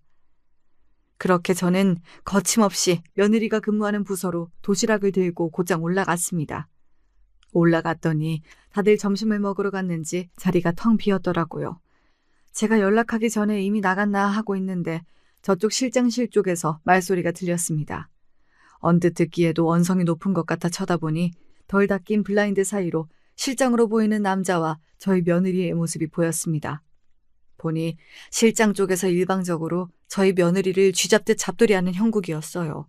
그렇게 저는 거침없이 며느리가 근무하는 부서로 도시락을 들고 곧장 올라갔습니다. 올라갔더니 다들 점심을 먹으러 갔는지 자리가 텅 비었더라고요. 제가 연락하기 전에 이미 나갔나 하고 있는데 저쪽 실장실 쪽에서 말소리가 들렸습니다. 언뜻 듣기에도 언성이 높은 것 같아 쳐다보니 덜 닦인 블라인드 사이로 실장으로 보이는 남자와 저희 며느리의 모습이 보였습니다. 보니 실장 쪽에서 일방적으로 저희 며느리를 쥐잡듯 잡돌이하는 형국이었어요.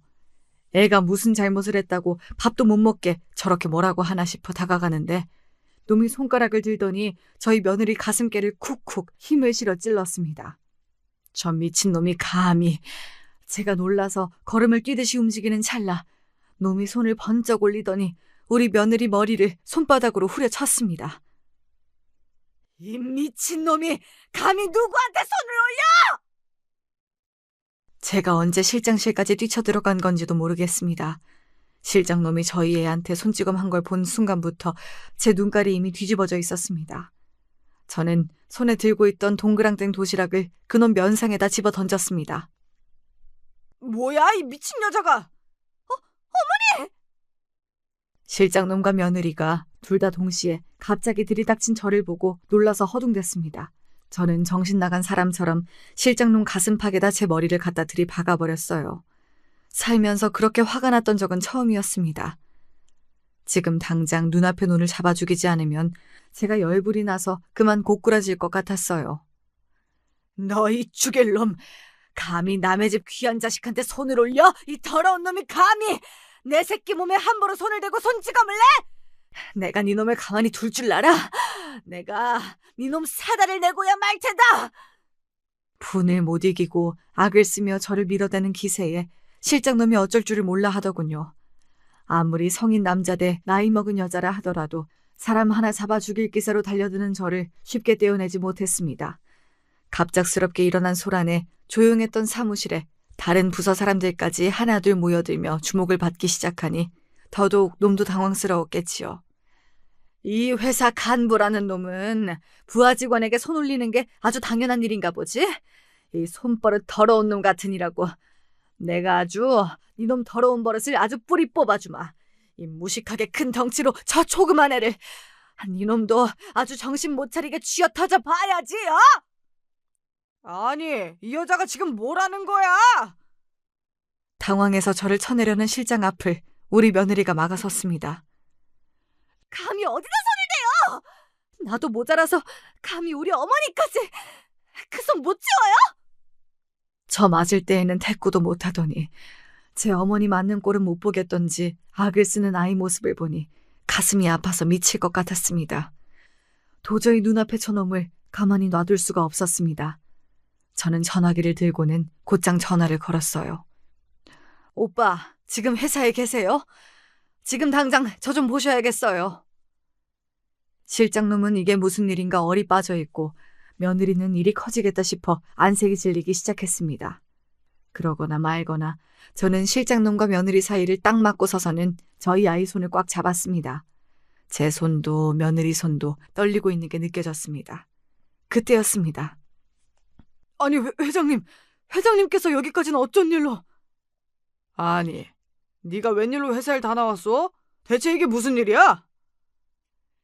애가 무슨 잘못을 했다고 밥도 못 먹게 저렇게 뭐라고 하나 싶어 다가가는데 놈이 손가락을 들더니 저희 며느리 가슴께를 쿡쿡 힘을 실어 찔렀습니다. 저 미친놈이 감히. 제가 놀라서 걸음을 뛰듯이 움직이는 찰나 놈이 손을 번쩍 올리더니 우리 며느리 머리를 손바닥으로 후려쳤습니다. 이 미친놈이 감히 누구한테 손을 올려! 제가 언제 실장실까지 뛰쳐들어간 건지도 모르겠습니다. 실장놈이 저희 애한테 손찌검한 걸 본 순간부터 제 눈깔이 이미 뒤집어져 있었습니다. 저는 손에 들고 있던 동그랑땡 도시락을 그놈 면상에다 집어 던졌습니다. 뭐야, 이 미친 여자가! 어머니! 실장놈과 며느리가 둘 다 동시에 갑자기 들이닥친 저를 보고 놀라서 허둥댔습니다. 저는 정신 나간 사람처럼 실장놈 가슴팍에다 제 머리를 갖다 들이박아버렸어요. 살면서 그렇게 화가 났던 적은 처음이었습니다. 지금 당장 눈앞에 눈을 잡아 죽이지 않으면 제가 열불이 나서 그만 고꾸라질 것 같았어요. 너희 죽일 놈! 감히 남의 집 귀한 자식한테 손을 올려? 이 더러운 놈이 감히! 내 새끼 몸에 함부로 손을 대고 손찌검을 내? 내가 네 놈을 가만히 둘 줄 알아? 내가 네 놈 사다를 내고야 말 테다! 분을 못 이기고 악을 쓰며 저를 밀어대는 기세에 실장놈이 어쩔 줄을 몰라 하더군요. 아무리 성인 남자 대 나이 먹은 여자라 하더라도 사람 하나 잡아 죽일 기세로 달려드는 저를 쉽게 떼어내지 못했습니다. 갑작스럽게 일어난 소란에 조용했던 사무실에 다른 부서 사람들까지 하나둘 모여들며 주목을 받기 시작하니 더더욱 놈도 당황스러웠겠지요. 이 회사 간부라는 놈은 부하 직원에게 손 올리는 게 아주 당연한 일인가 보지? 이 손버릇 더러운 놈 같으니라고. 내가 아주 이놈 더러운 버릇을 아주 뿌리 뽑아주마. 이 무식하게 큰 덩치로 저 조그만 애를. 이놈도 아주 정신 못 차리게 쥐어터져 봐야지, 어? 아니, 이 여자가 지금 뭐라는 거야? 당황해서 저를 쳐내려는 실장 앞을 우리 며느리가 막아섰습니다. 감히 어디다 손을 대요? 나도 모자라서 감히 우리 어머니까지 그 손 못 치워요? 저 맞을 때에는 대꾸도 못하더니 제 어머니 맞는 꼴은 못 보겠던지 악을 쓰는 아이 모습을 보니 가슴이 아파서 미칠 것 같았습니다. 도저히 눈앞에 저놈을 가만히 놔둘 수가 없었습니다. 저는 전화기를 들고는 곧장 전화를 걸었어요. 오빠, 지금 회사에 계세요? 지금 당장 저 좀 보셔야겠어요. 실장놈은 이게 무슨 일인가 얼이 빠져 있고 며느리는 일이 커지겠다 싶어 안색이 질리기 시작했습니다. 그러거나 말거나 저는 실장놈과 며느리 사이를 딱 맞고 서서는 저희 아이 손을 꽉 잡았습니다. 제 손도 며느리 손도 떨리고 있는 게 느껴졌습니다. 그때였습니다. 아니, 회장님께서 여기까지는 어쩐 일로? 아니, 네가 웬일로 회사를 다 나왔어? 대체 이게 무슨 일이야?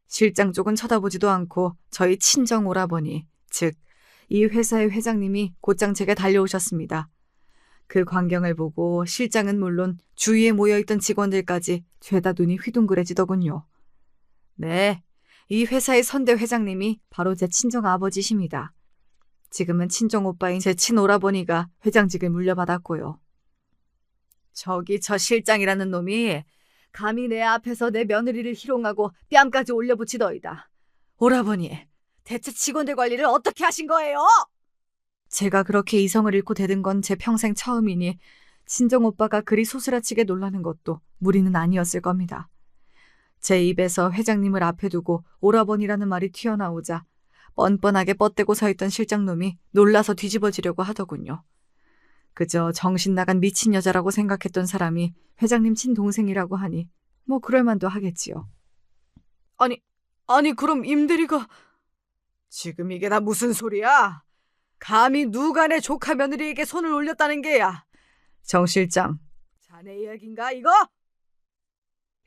실장 쪽은 쳐다보지도 않고 저희 친정 오라버니, 즉 이 회사의 회장님이 곧장 제게 달려오셨습니다. 그 광경을 보고 실장은 물론 주위에 모여있던 직원들까지 죄다 눈이 휘둥그레지더군요. 네, 이 회사의 선대 회장님이 바로 제 친정 아버지십니다. 지금은 친정 오빠인 제 친오라버니가 회장직을 물려받았고요. 저기 저 실장이라는 놈이 감히 내 앞에서 내 며느리를 희롱하고 뺨까지 올려붙이더이다. 오라버니, 대체 직원들 관리를 어떻게 하신 거예요? 제가 그렇게 이성을 잃고 대든 건 제 평생 처음이니 친정 오빠가 그리 소스라치게 놀라는 것도 무리는 아니었을 겁니다. 제 입에서 회장님을 앞에 두고 오라버니라는 말이 튀어나오자 뻔뻔하게 뻗대고 서 있던 실장놈이 놀라서 뒤집어지려고 하더군요. 그저 정신 나간 미친 여자라고 생각했던 사람이 회장님 친동생이라고 하니 뭐 그럴만도 하겠지요. 아니 그럼 임대리가 지금 이게 다 무슨 소리야? 감히 누가 내 조카 며느리에게 손을 올렸다는 게야? 정 실장, 자네 이야기인가 이거?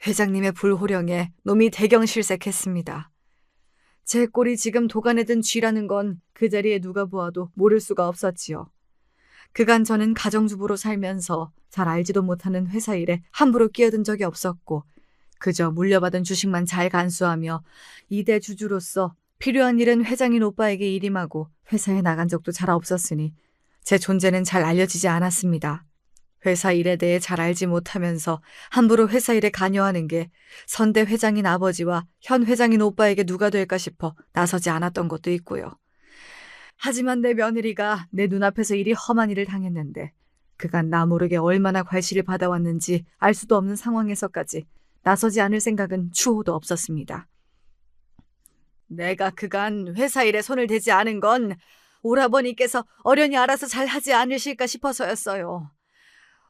회장님의 불호령에 놈이 대경실색했습니다. 제 꼴이 지금 도간에 든 쥐라는 건 그 자리에 누가 보아도 모를 수가 없었지요. 그간 저는 가정주부로 살면서 잘 알지도 못하는 회사 일에 함부로 끼어든 적이 없었고 그저 물려받은 주식만 잘 간수하며 2대 주주로서 필요한 일은 회장인 오빠에게 일임하고 회사에 나간 적도 잘 없었으니 제 존재는 잘 알려지지 않았습니다. 회사 일에 대해 잘 알지 못하면서 함부로 회사 일에 관여하는 게 선대 회장인 아버지와 현 회장인 오빠에게 누가 될까 싶어 나서지 않았던 것도 있고요. 하지만 내 며느리가 내 눈앞에서 이리 험한 일을 당했는데 그간 나 모르게 얼마나 괄시를 받아왔는지 알 수도 없는 상황에서까지 나서지 않을 생각은 추호도 없었습니다. 내가 그간 회사 일에 손을 대지 않은 건 오라버니께서 어련히 알아서 잘 하지 않으실까 싶어서였어요.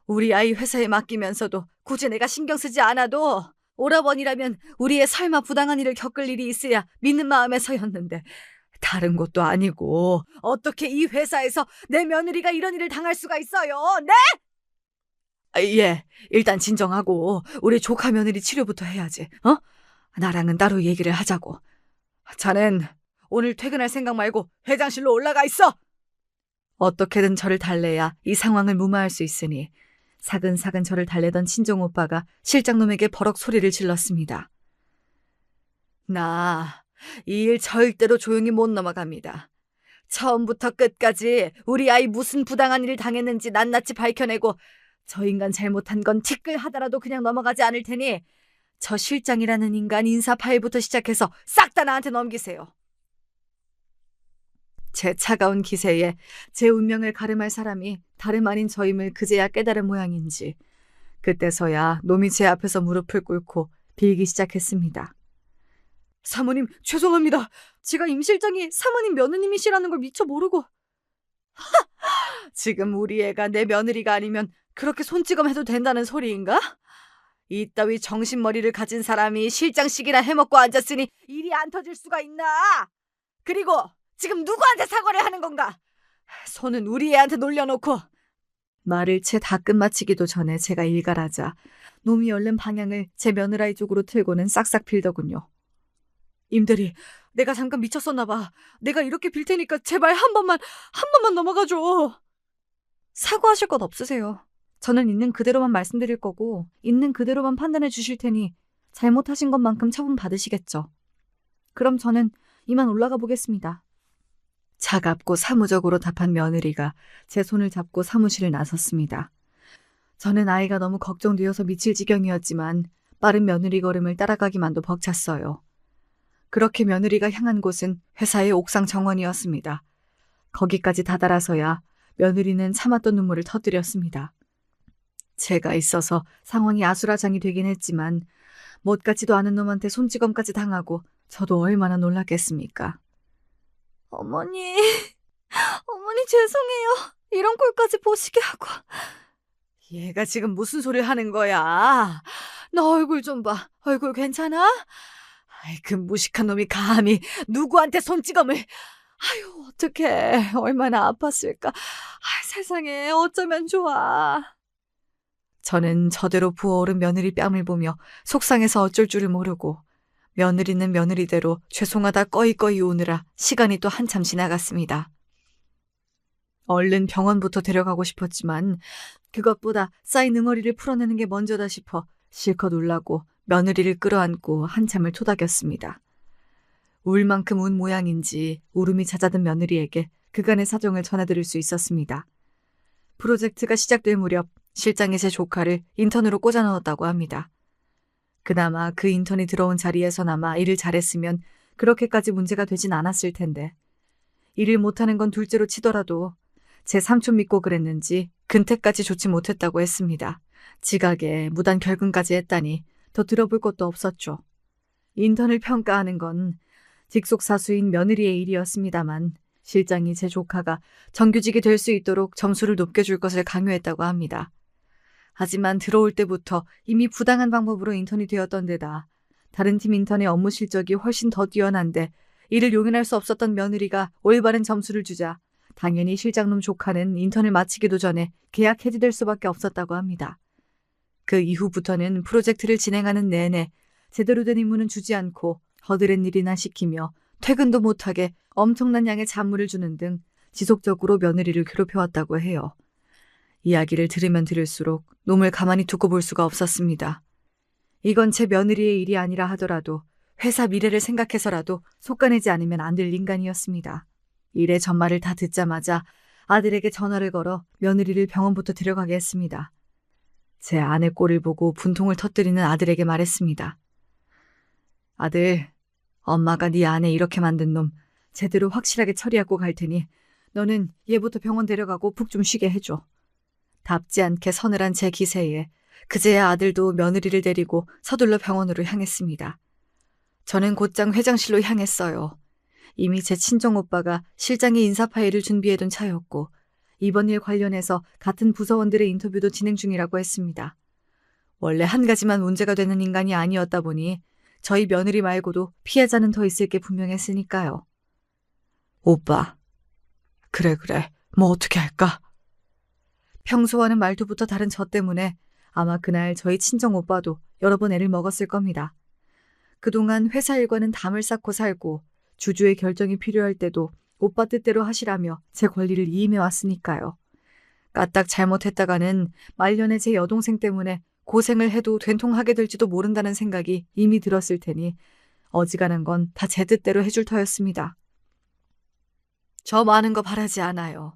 우리 아이 회사에 맡기면서도 굳이 내가 신경 쓰지 않아도 오라버니라면 우리의 설마 부당한 일을 겪을 일이 있어야 믿는 마음에서였는데 다른 것도 아니고 어떻게 이 회사에서 내 며느리가 이런 일을 당할 수가 있어요? 네? 예, 일단 진정하고 우리 조카 며느리 치료부터 해야지. 나랑은 따로 얘기를 하자고. 자넨 오늘 퇴근할 생각 말고 회장실로 올라가 있어. 어떻게든 저를 달래야 이 상황을 무마할 수 있으니 사근사근 저를 달래던 친정 오빠가 실장놈에게 버럭 소리를 질렀습니다. 나 이 일 절대로 조용히 못 넘어갑니다. 처음부터 끝까지 우리 아이 무슨 부당한 일을 당했는지 낱낱이 밝혀내고 저 인간 잘못한 건 티끌하더라도 그냥 넘어가지 않을 테니 저 실장이라는 인간 인사 파일부터 시작해서 싹 다 나한테 넘기세요. 제 차가운 기세에 제 운명을 가름할 사람이 다름 아닌 저임을 그제야 깨달은 모양인지 그때서야 놈이 제 앞에서 무릎을 꿇고 빌기 시작했습니다. 사모님 죄송합니다. 제가 임 실장이 사모님 며느님이시라는 걸 미처 모르고. 지금 우리 애가 내 며느리가 아니면 그렇게 손찌검해도 된다는 소리인가? 이따위 정신머리를 가진 사람이 실장식이나 해먹고 앉았으니 일이 안 터질 수가 있나? 그리고 지금 누구한테 사과를 하는 건가? 손은 우리 애한테 놀려놓고. 말을 채 다 끝마치기도 전에 제가 일갈하자 놈이 얼른 방향을 제 며느라이 쪽으로 틀고는 싹싹 빌더군요. 임대리, 내가 잠깐 미쳤었나 봐. 내가 이렇게 빌 테니까 제발 한 번만 넘어가줘. 사과하실 것 없으세요. 저는 있는 그대로만 말씀드릴 거고 있는 그대로만 판단해 주실 테니 잘못하신 것만큼 처분 받으시겠죠. 그럼 저는 이만 올라가 보겠습니다. 차갑고 사무적으로 답한 며느리가 제 손을 잡고 사무실을 나섰습니다. 저는 아이가 너무 걱정되어서 미칠 지경이었지만 빠른 며느리 걸음을 따라가기만도 벅찼어요. 그렇게 며느리가 향한 곳은 회사의 옥상 정원이었습니다. 거기까지 다다라서야 며느리는 참았던 눈물을 터뜨렸습니다. 제가 있어서 상황이 아수라장이 되긴 했지만 못 같지도 않은 놈한테 손찌검까지 당하고 저도 얼마나 놀랐겠습니까. 어머니 죄송해요. 이런 꼴까지 보시게 하고. 얘가 지금 무슨 소리를 하는 거야? 너 얼굴 좀 봐. 얼굴 괜찮아? 아이, 그 무식한 놈이 감히 누구한테 손찌검을. 아유, 어떡해. 얼마나 아팠을까. 아, 세상에 어쩌면 좋아. 저는 저대로 부어오른 며느리 뺨을 보며 속상해서 어쩔 줄을 모르고 며느리는 며느리대로 죄송하다 꺼이꺼이 우느라 시간이 또 한참 지나갔습니다. 얼른 병원부터 데려가고 싶었지만 그것보다 쌓인 응어리를 풀어내는 게 먼저다 싶어 실컷 울라고 며느리를 끌어안고 한참을 토닥였습니다. 울 만큼 운 모양인지 울음이 잦아든 며느리에게 그간의 사정을 전해드릴 수 있었습니다. 프로젝트가 시작될 무렵 실장이 제 조카를 인턴으로 꽂아 넣었다고 합니다. 그나마 그 인턴이 들어온 자리에서나마 일을 잘했으면 그렇게까지 문제가 되진 않았을 텐데 일을 못하는 건 둘째로 치더라도 제 삼촌 믿고 그랬는지 근태까지 좋지 못했다고 했습니다. 지각에 무단 결근까지 했다니 더 들어볼 것도 없었죠. 인턴을 평가하는 건 직속사수인 며느리의 일이었습니다만 실장이 제 조카가 정규직이 될 수 있도록 점수를 높게 줄 것을 강요했다고 합니다. 하지만 들어올 때부터 이미 부당한 방법으로 인턴이 되었던 데다 다른 팀 인턴의 업무 실적이 훨씬 더 뛰어난데 이를 용인할 수 없었던 며느리가 올바른 점수를 주자 당연히 실장놈 조카는 인턴을 마치기도 전에 계약 해지될 수밖에 없었다고 합니다. 그 이후부터는 프로젝트를 진행하는 내내 제대로 된 임무는 주지 않고 허드렛 일이나 시키며 퇴근도 못하게 엄청난 양의 잔물을 주는 등 지속적으로 며느리를 괴롭혀왔다고 해요. 이야기를 들으면 들을수록 놈을 가만히 두고 볼 수가 없었습니다. 이건 제 며느리의 일이 아니라 하더라도 회사 미래를 생각해서라도 속아내지 않으면 안 될 인간이었습니다. 일의 전말을 다 듣자마자 아들에게 전화를 걸어 며느리를 병원부터 데려가게 했습니다. 제 아내 꼴을 보고 분통을 터뜨리는 아들에게 말했습니다. 아들, 엄마가 네 아내 이렇게 만든 놈 제대로 확실하게 처리하고 갈 테니 너는 얘부터 병원 데려가고 푹 좀 쉬게 해줘. 답지 않게 서늘한 제 기세에 그제야 아들도 며느리를 데리고 서둘러 병원으로 향했습니다. 저는 곧장 회장실로 향했어요. 이미 제 친정오빠가 실장의 인사 파일을 준비해둔 차였고 이번 일 관련해서 같은 부서원들의 인터뷰도 진행 중이라고 했습니다. 원래 한 가지만 문제가 되는 인간이 아니었다 보니 저희 며느리 말고도 피해자는 더 있을 게 분명했으니까요. 오빠, 그래, 뭐 어떻게 할까? 평소와는 말투부터 다른 저 때문에 아마 그날 저희 친정오빠도 여러 번 애를 먹었을 겁니다. 그동안 회사 일과는 담을 쌓고 살고 주주의 결정이 필요할 때도 오빠 뜻대로 하시라며 제 권리를 이임해왔으니까요. 까딱 잘못했다가는 말년에 제 여동생 때문에 고생을 해도 된통하게 될지도 모른다는 생각이 이미 들었을 테니 어지간한 건 다 제 뜻대로 해줄 터였습니다. 저 많은 거 바라지 않아요.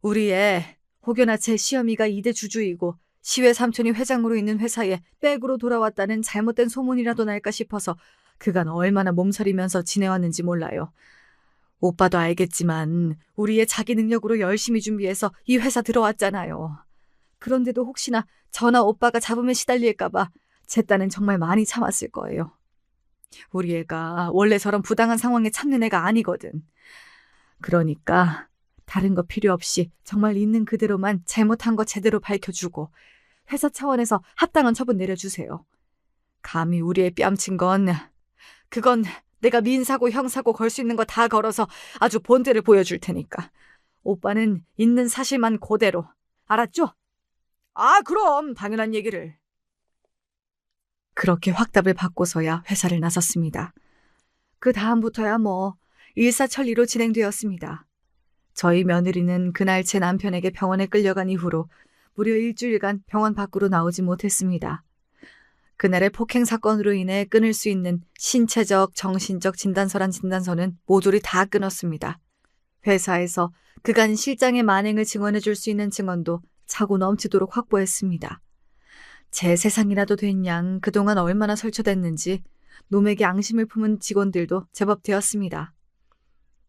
우리 애 혹여나 제 시어미가 2대 주주이고 시외 삼촌이 회장으로 있는 회사에 백으로 돌아왔다는 잘못된 소문이라도 날까 싶어서 그간 얼마나 몸서리면서 지내왔는지 몰라요. 오빠도 알겠지만 우리의 자기 능력으로 열심히 준비해서 이 회사 들어왔잖아요. 그런데도 혹시나 저나 오빠가 잡음에 시달릴까봐 제 딴은 정말 많이 참았을 거예요. 우리 애가 원래 저런 부당한 상황에 참는 애가 아니거든. 그러니까 다른 거 필요 없이 정말 있는 그대로만 잘못한 거 제대로 밝혀주고 회사 차원에서 합당한 처분 내려주세요. 감히 우리 애 뺨친 건 그건 내가 민사고 형사고 걸 수 있는 거 다 걸어서 아주 본때를 보여줄 테니까. 오빠는 있는 사실만 그대로. 알았죠? 아, 그럼 당연한 얘기를. 그렇게 확답을 받고서야 회사를 나섰습니다. 그 다음부터야 뭐 일사천리로 진행되었습니다. 저희 며느리는 그날 제 남편에게 병원에 끌려간 이후로 무려 일주일간 병원 밖으로 나오지 못했습니다. 그날의 폭행 사건으로 인해 끊을 수 있는 신체적, 정신적 진단서란 진단서는 모조리 다 끊었습니다. 회사에서 그간 실장의 만행을 증언해 줄 수 있는 증언도 차고 넘치도록 확보했습니다. 제 세상이라도 된 양 그동안 얼마나 설쳐됐는지 놈에게 앙심을 품은 직원들도 제법 되었습니다.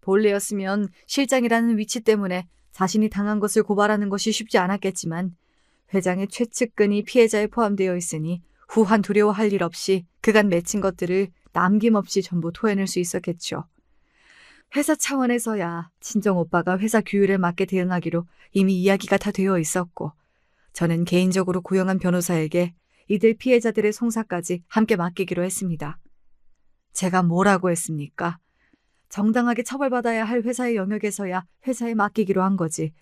본래였으면 실장이라는 위치 때문에 자신이 당한 것을 고발하는 것이 쉽지 않았겠지만 회장의 최측근이 피해자에 포함되어 있으니 후한 두려워할 일 없이 그간 맺힌 것들을 남김없이 전부 토해낼 수 있었겠죠. 회사 차원에서야 친정오빠가 회사 규율에 맞게 대응하기로 이미 이야기가 다 되어 있었고 저는 개인적으로 고용한 변호사에게 이들 피해자들의 송사까지 함께 맡기기로 했습니다. 제가 뭐라고 했습니까? 정당하게 처벌받아야 할 회사의 영역에서야 회사에 맡기기로 한 거지.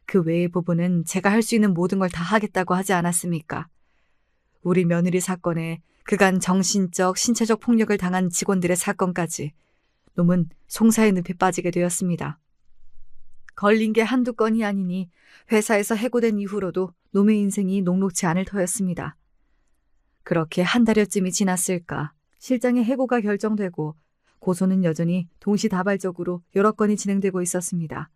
그 외의 부분은 제가 할 수 있는 모든 걸 다 하겠다고 하지 않았습니까? 우리 며느리 사건에 그간 정신적, 신체적 폭력을 당한 직원들의 사건까지 놈은 송사의 늪에 빠지게 되었습니다. 걸린 게 한두 건이 아니니 회사에서 해고된 이후로도 놈의 인생이 녹록지 않을 터였습니다. 그렇게 한 달여쯤이 지났을까 실장의 해고가 결정되고 고소는 여전히 동시다발적으로 여러 건이 진행되고 있었습니다.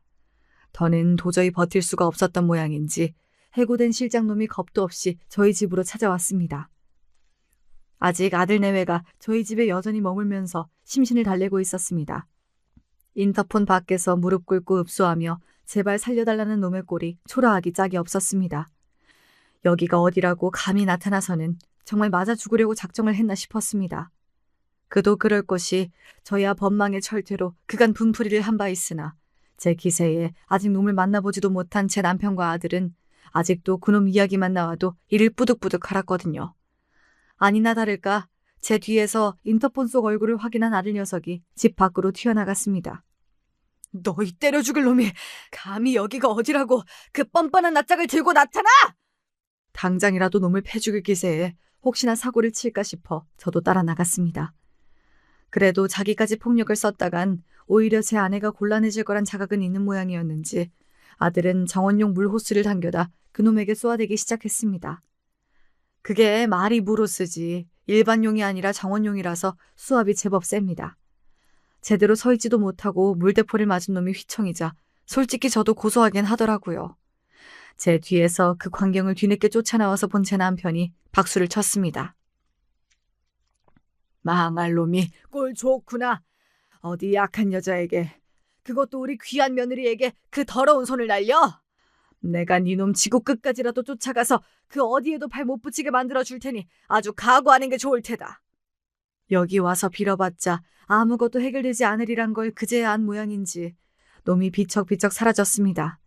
더는 도저히 버틸 수가 없었던 모양인지 해고된 실장놈이 겁도 없이 저희 집으로 찾아왔습니다. 아직 아들 내외가 저희 집에 여전히 머물면서 심신을 달래고 있었습니다. 인터폰 밖에서 무릎 꿇고 읍소하며 제발 살려달라는 놈의 꼴이 초라하기 짝이 없었습니다. 여기가 어디라고 감히 나타나서는 정말 맞아 죽으려고 작정을 했나 싶었습니다. 그도 그럴 것이 저야 법망의 철퇴로 그간 분풀이를 한 바 있으나 제 기세에 아직 놈을 만나보지도 못한 제 남편과 아들은 아직도 그놈 이야기만 나와도 이를 뿌득뿌득 갈았거든요. 아니나 다를까 제 뒤에서 인터폰 속 얼굴을 확인한 아들 녀석이 집 밖으로 튀어나갔습니다. 너희 때려 죽을 놈이 감히 여기가 어디라고 그 뻔뻔한 낯짝을 들고 나타나! 당장이라도 놈을 패 죽일 기세에 혹시나 사고를 칠까 싶어 저도 따라 나갔습니다. 그래도 자기까지 폭력을 썼다간 오히려 제 아내가 곤란해질 거란 자각은 있는 모양이었는지 아들은 정원용 물호스를 당겨다 그놈에게 쏘아대기 시작했습니다. 그게 말이 무로스지 일반용이 아니라 정원용이라서 수압이 제법 셉니다. 제대로 서 있지도 못하고 물대포를 맞은 놈이 휘청이자 솔직히 저도 고소하긴 하더라고요. 제 뒤에서 그 광경을 뒤늦게 쫓아나와서 본 제 남편이 박수를 쳤습니다. 망할 놈이 꼴 좋구나. 어디 약한 여자에게, 그것도 우리 귀한 며느리에게 그 더러운 손을 날려? 내가 니놈 지구 끝까지라도 쫓아가서 그 어디에도 발 못 붙이게 만들어 줄 테니 아주 각오하는 게 좋을 테다. 여기 와서 빌어봤자 아무것도 해결되지 않으리란 걸 그제야 안 모양인지 놈이 비척비척 사라졌습니다.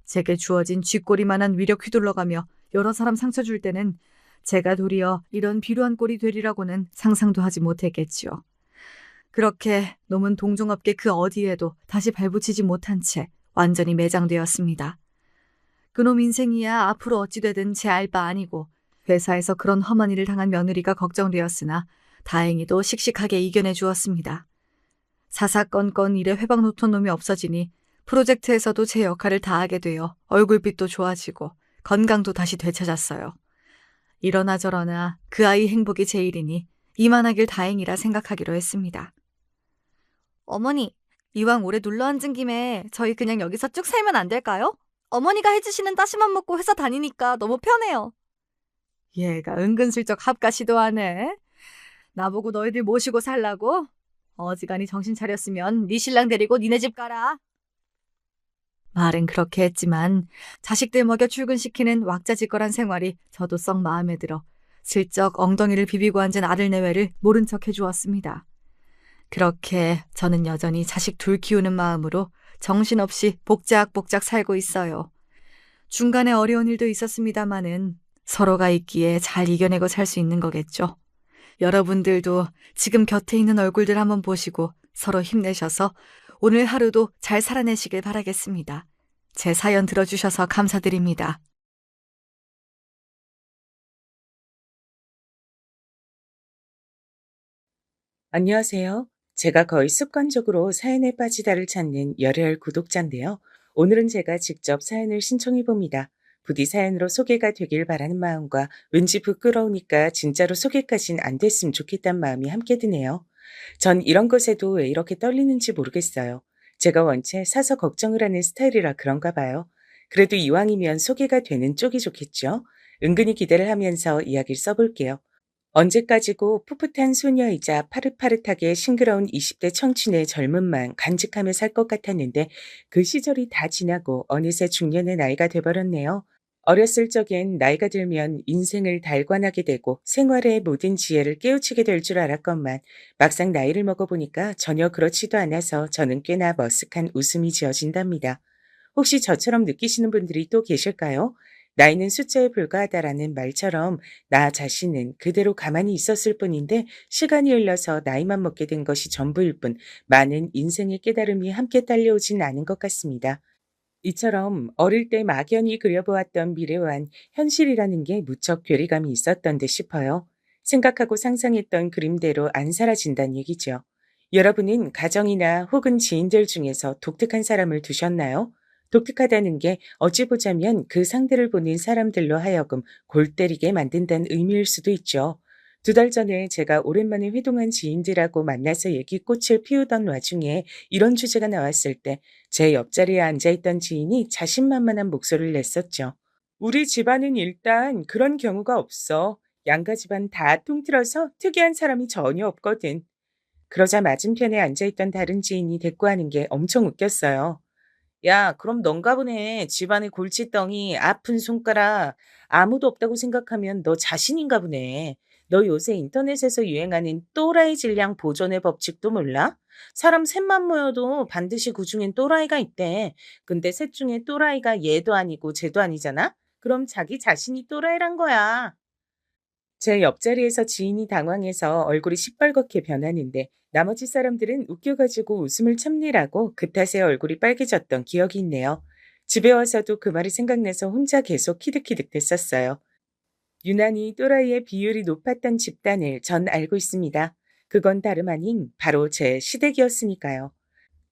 제게 주어진 쥐꼬리만한 위력 휘둘러가며 여러 사람 상처 줄 때는 제가 도리어 이런 비루한 꼴이 되리라고는 상상도 하지 못했겠지요. 그렇게 놈은 동종업계 그 어디에도 다시 발붙이지 못한 채 완전히 매장되었습니다. 그놈 인생이야 앞으로 어찌 되든 제 알 바 아니고 회사에서 그런 험한 일을 당한 며느리가 걱정되었으나 다행히도 씩씩하게 이겨내 주었습니다. 사사건건 일에 회방 놓던 놈이 없어지니 프로젝트에서도 제 역할을 다하게 되어 얼굴빛도 좋아지고 건강도 다시 되찾았어요. 이러나 저러나 그 아이 행복이 제일이니 이만하길 다행이라 생각하기로 했습니다. 어머니, 이왕 오래 눌러 앉은 김에 저희 그냥 여기서 쭉 살면 안 될까요? 어머니가 해주시는 따시만 먹고 회사 다니니까 너무 편해요. 얘가 은근슬쩍 합가 시도하네. 나보고 너희들 모시고 살라고? 어지간히 정신 차렸으면 네 신랑 데리고 니네 집 가라. 말은 그렇게 했지만 자식들 먹여 출근시키는 왁자지껄한 생활이 저도 썩 마음에 들어 슬쩍 엉덩이를 비비고 앉은 아들 내외를 모른 척 해주었습니다. 그렇게 저는 여전히 자식 둘 키우는 마음으로 정신없이 복작복작 살고 있어요. 중간에 어려운 일도 있었습니다마는 서로가 있기에 잘 이겨내고 살 수 있는 거겠죠. 여러분들도 지금 곁에 있는 얼굴들 한번 보시고 서로 힘내셔서 오늘 하루도 잘 살아내시길 바라겠습니다. 제 사연 들어주셔서 감사드립니다. 안녕하세요. 제가 거의 습관적으로 사연에 빠지다를 찾는 열혈 구독자인데요. 오늘은 제가 직접 사연을 신청해 봅니다. 부디 사연으로 소개가 되길 바라는 마음과 왠지 부끄러우니까 진짜로 소개까진 안 됐으면 좋겠다는 마음이 함께 드네요. 전 이런 것에도 왜 이렇게 떨리는지 모르겠어요. 제가 원체 사서 걱정을 하는 스타일이라 그런가 봐요. 그래도 이왕이면 소개가 되는 쪽이 좋겠죠. 은근히 기대를 하면서 이야기를 써볼게요. 언제까지고 풋풋한 소녀이자 파릇파릇하게 싱그러운 20대 청춘의 젊음만 간직하며 살 것 같았는데 그 시절이 다 지나고 어느새 중년의 나이가 돼버렸네요. 어렸을 적엔 나이가 들면 인생을 달관하게 되고 생활의 모든 지혜를 깨우치게 될 줄 알았건만 막상 나이를 먹어보니까 전혀 그렇지도 않아서 저는 꽤나 머쓱한 웃음이 지어진답니다. 혹시 저처럼 느끼시는 분들이 또 계실까요? 나이는 숫자에 불과하다라는 말처럼 나 자신은 그대로 가만히 있었을 뿐인데 시간이 흘러서 나이만 먹게 된 것이 전부일 뿐 많은 인생의 깨달음이 함께 딸려오진 않은 것 같습니다. 이처럼 어릴 때 막연히 그려보았던 미래와는 현실이라는 게 무척 괴리감이 있었던 듯 싶어요. 생각하고 상상했던 그림대로 안 사라진다는 얘기죠. 여러분은 가정이나 혹은 지인들 중에서 독특한 사람을 두셨나요? 독특하다는 게 어찌 보자면 그 상대를 보는 사람들로 하여금 골 때리게 만든다는 의미일 수도 있죠. 2달 전에 제가 오랜만에 회동한 지인들하고 만나서 얘기꽃을 피우던 와중에 이런 주제가 나왔을 때 제 옆자리에 앉아있던 지인이 자신만만한 목소리를 냈었죠. 우리 집안은 일단 그런 경우가 없어. 양가 집안 다 통틀어서 특이한 사람이 전혀 없거든. 그러자 맞은편에 앉아있던 다른 지인이 대꾸하는 게 엄청 웃겼어요. 야, 그럼 넌가 보네. 집안에 골칫덩이, 아픈 손가락, 아무도 없다고 생각하면 너 자신인가 보네. 너 요새 인터넷에서 유행하는 또라이 질량 보존의 법칙도 몰라? 사람 셋만 모여도 반드시 그중엔 또라이가 있대. 근데 셋 중에 또라이가 얘도 아니고 쟤도 아니잖아? 그럼 자기 자신이 또라이란 거야. 제 옆자리에서 지인이 당황해서 얼굴이 시뻘겋게 변하는데 나머지 사람들은 웃겨가지고 웃음을 참느라고 그 탓에 얼굴이 빨개졌던 기억이 있네요. 집에 와서도 그 말이 생각나서 혼자 계속 키득키득 됐었어요. 유난히 또라이의 비율이 높았던 집단을 전 알고 있습니다. 그건 다름 아닌 바로 제 시댁이었으니까요.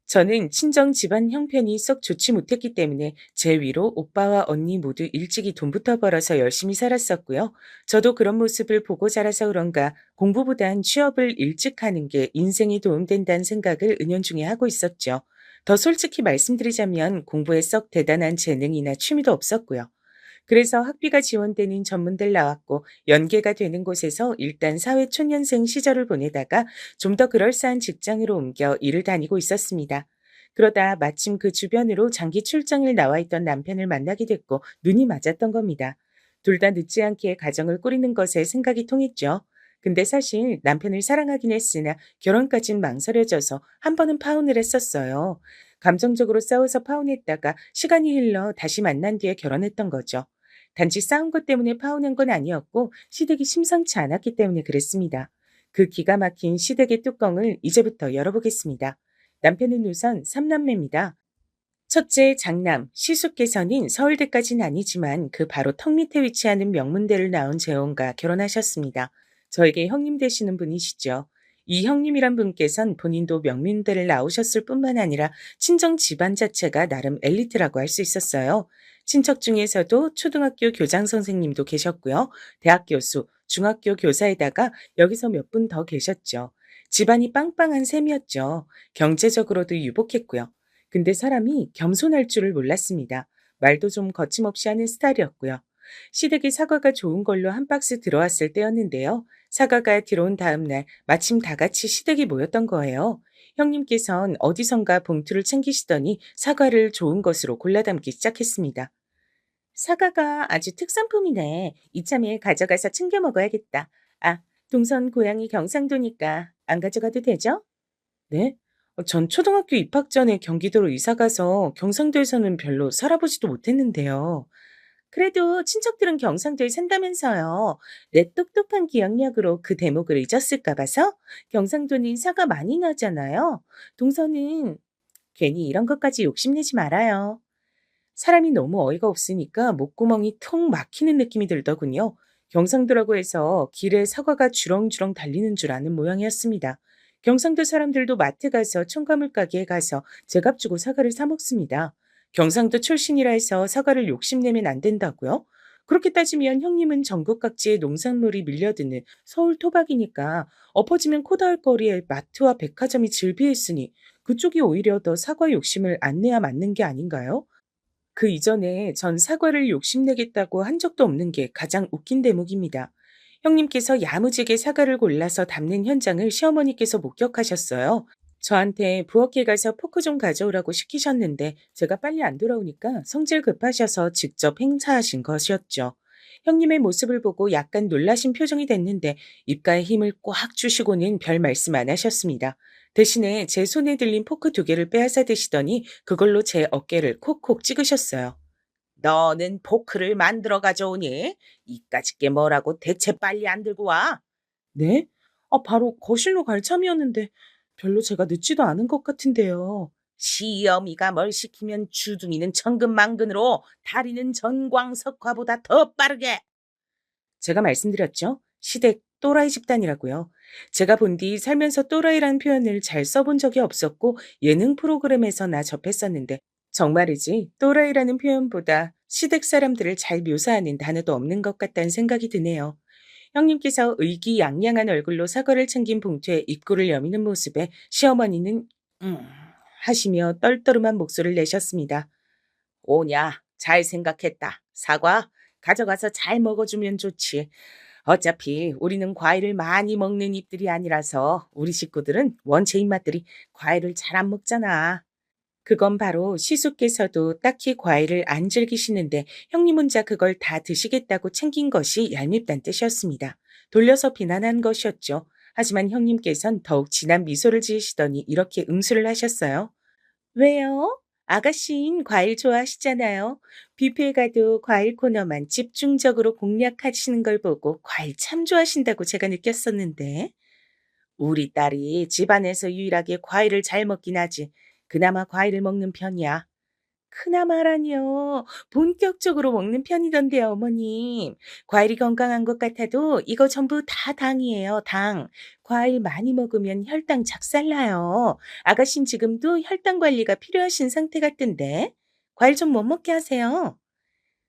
저는 친정 집안 형편이 썩 좋지 못했기 때문에 제 위로 오빠와 언니 모두 일찍이 돈부터 벌어서 열심히 살았었고요. 저도 그런 모습을 보고 자라서 그런가 공부보단 취업을 일찍 하는 게 인생에 도움된다는 생각을 은연중에 하고 있었죠. 더 솔직히 말씀드리자면 공부에 썩 대단한 재능이나 취미도 없었고요. 그래서 학비가 지원되는 전문대를 나왔고 연계가 되는 곳에서 일단 사회초년생 시절을 보내다가 좀 더 그럴싸한 직장으로 옮겨 일을 다니고 있었습니다. 그러다 마침 그 주변으로 장기 출장을 나와 있던 남편을 만나게 됐고 눈이 맞았던 겁니다. 둘 다 늦지 않게 가정을 꾸리는 것에 생각이 통했죠. 근데 사실 남편을 사랑하긴 했으나 결혼까진 망설여져서 한 번은 파혼을 했었어요. 감정적으로 싸워서 파혼했다가 시간이 흘러 다시 만난 뒤에 결혼했던 거죠. 단지 싸운 것 때문에 파혼한 건 아니었고 시댁이 심상치 않았기 때문에 그랬습니다. 그 기가 막힌 시댁의 뚜껑을 이제부터 열어보겠습니다. 남편은 우선 3남매입니다. 첫째 장남, 시숙께서는 서울대까지는 아니지만 그 바로 턱 밑에 위치하는 명문대를 나온 재혼과 결혼하셨습니다. 저에게 형님 되시는 분이시죠. 이 형님이란 분께선 본인도 명문대를 나오셨을 뿐만 아니라 친정 집안 자체가 나름 엘리트라고 할 수 있었어요. 친척 중에서도 초등학교 교장 선생님도 계셨고요. 대학 교수, 중학교 교사에다가 여기서 몇 분 더 계셨죠. 집안이 빵빵한 셈이었죠. 경제적으로도 유복했고요. 근데 사람이 겸손할 줄을 몰랐습니다. 말도 좀 거침없이 하는 스타일이었고요. 시댁에 사과가 좋은 걸로 한 박스 들어왔을 때였는데요. 사과가 들어온 다음 날 마침 다 같이 시댁에 모였던 거예요. 형님께선 어디선가 봉투를 챙기시더니 사과를 좋은 것으로 골라 담기 시작했습니다. 사과가 아주 특산품이네. 이참에 가져가서 챙겨 먹어야겠다. 아, 동선 고향이 경상도니까 안 가져가도 되죠? 네? 전 초등학교 입학 전에 경기도로 이사 가서 경상도에서는 별로 살아보지도 못했는데요. 그래도 친척들은 경상도에 산다면서요. 내 똑똑한 기억력으로 그 대목을 잊었을까 봐서 경상도는 사과 많이 나잖아요. 동서는 괜히 이런 것까지 욕심내지 말아요. 사람이 너무 어이가 없으니까 목구멍이 턱 막히는 느낌이 들더군요. 경상도라고 해서 길에 사과가 주렁주렁 달리는 줄 아는 모양이었습니다. 경상도 사람들도 마트 가서 첨가물 가게에 가서 제값 주고 사과를 사 먹습니다. 경상도 출신이라 해서 사과를 욕심내면 안 된다고요? 그렇게 따지면 형님은 전국 각지에 농산물이 밀려드는 서울 토박이니까 엎어지면 코 닿을 거리에 마트와 백화점이 즐비했으니 그쪽이 오히려 더 사과 욕심을 안 내야 맞는 게 아닌가요? 그 이전에 전 사과를 욕심내겠다고 한 적도 없는 게 가장 웃긴 대목입니다. 형님께서 야무지게 사과를 골라서 담는 현장을 시어머니께서 목격하셨어요. 저한테 부엌에 가서 포크 좀 가져오라고 시키셨는데 제가 빨리 안 돌아오니까 성질 급하셔서 직접 행사하신 것이었죠. 형님의 모습을 보고 약간 놀라신 표정이 됐는데 입가에 힘을 꽉 주시고는 별 말씀 안 하셨습니다. 대신에 제 손에 들린 포크 2개를 빼앗아 드시더니 그걸로 제 어깨를 콕콕 찍으셨어요. 너는 포크를 만들어 가져오니? 이까짓 게 뭐라고 대체 빨리 안 들고 와? 네? 바로 거실로 갈 참이었는데 별로 제가 늦지도 않은 것 같은데요. 시어미가 뭘 시키면 주둥이는 천근만근으로 다리는 전광석화보다 더 빠르게. 제가 말씀드렸죠. 시댁 또라이 집단이라고요. 제가 본 뒤 살면서 또라이라는 표현을 잘 써본 적이 없었고 예능 프로그램에서나 접했었는데 정말이지 또라이라는 표현보다 시댁 사람들을 잘 묘사하는 단어도 없는 것 같다는 생각이 드네요. 형님께서 의기양양한 얼굴로 사과를 챙긴 봉투에 입구를 여미는 모습에 시어머니는 하시며 떨떠름한 목소리를 내셨습니다. 오냐, 잘 생각했다. 사과 가져가서 잘 먹어주면 좋지. 어차피 우리는 과일을 많이 먹는 입들이 아니라서 우리 식구들은 원체 입맛들이 과일을 잘 안 먹잖아. 그건 바로 시숙께서도 딱히 과일을 안 즐기시는데 형님 혼자 그걸 다 드시겠다고 챙긴 것이 얄밉단 뜻이었습니다. 돌려서 비난한 것이었죠. 하지만 형님께선 더욱 진한 미소를 지으시더니 이렇게 응수를 하셨어요. 왜요? 아가씨는 과일 좋아하시잖아요. 뷔페에 가도 과일 코너만 집중적으로 공략하시는 걸 보고 과일 참 좋아하신다고 제가 느꼈었는데. 우리 딸이 집안에서 유일하게 과일을 잘 먹긴 하지. 그나마 과일을 먹는 편이야. 그나마라니요. 본격적으로 먹는 편이던데요, 어머님. 과일이 건강한 것 같아도 이거 전부 다 당이에요, 당. 과일 많이 먹으면 혈당 작살나요. 아가씨는 지금도 혈당 관리가 필요하신 상태 같던데. 과일 좀 못 먹게 하세요.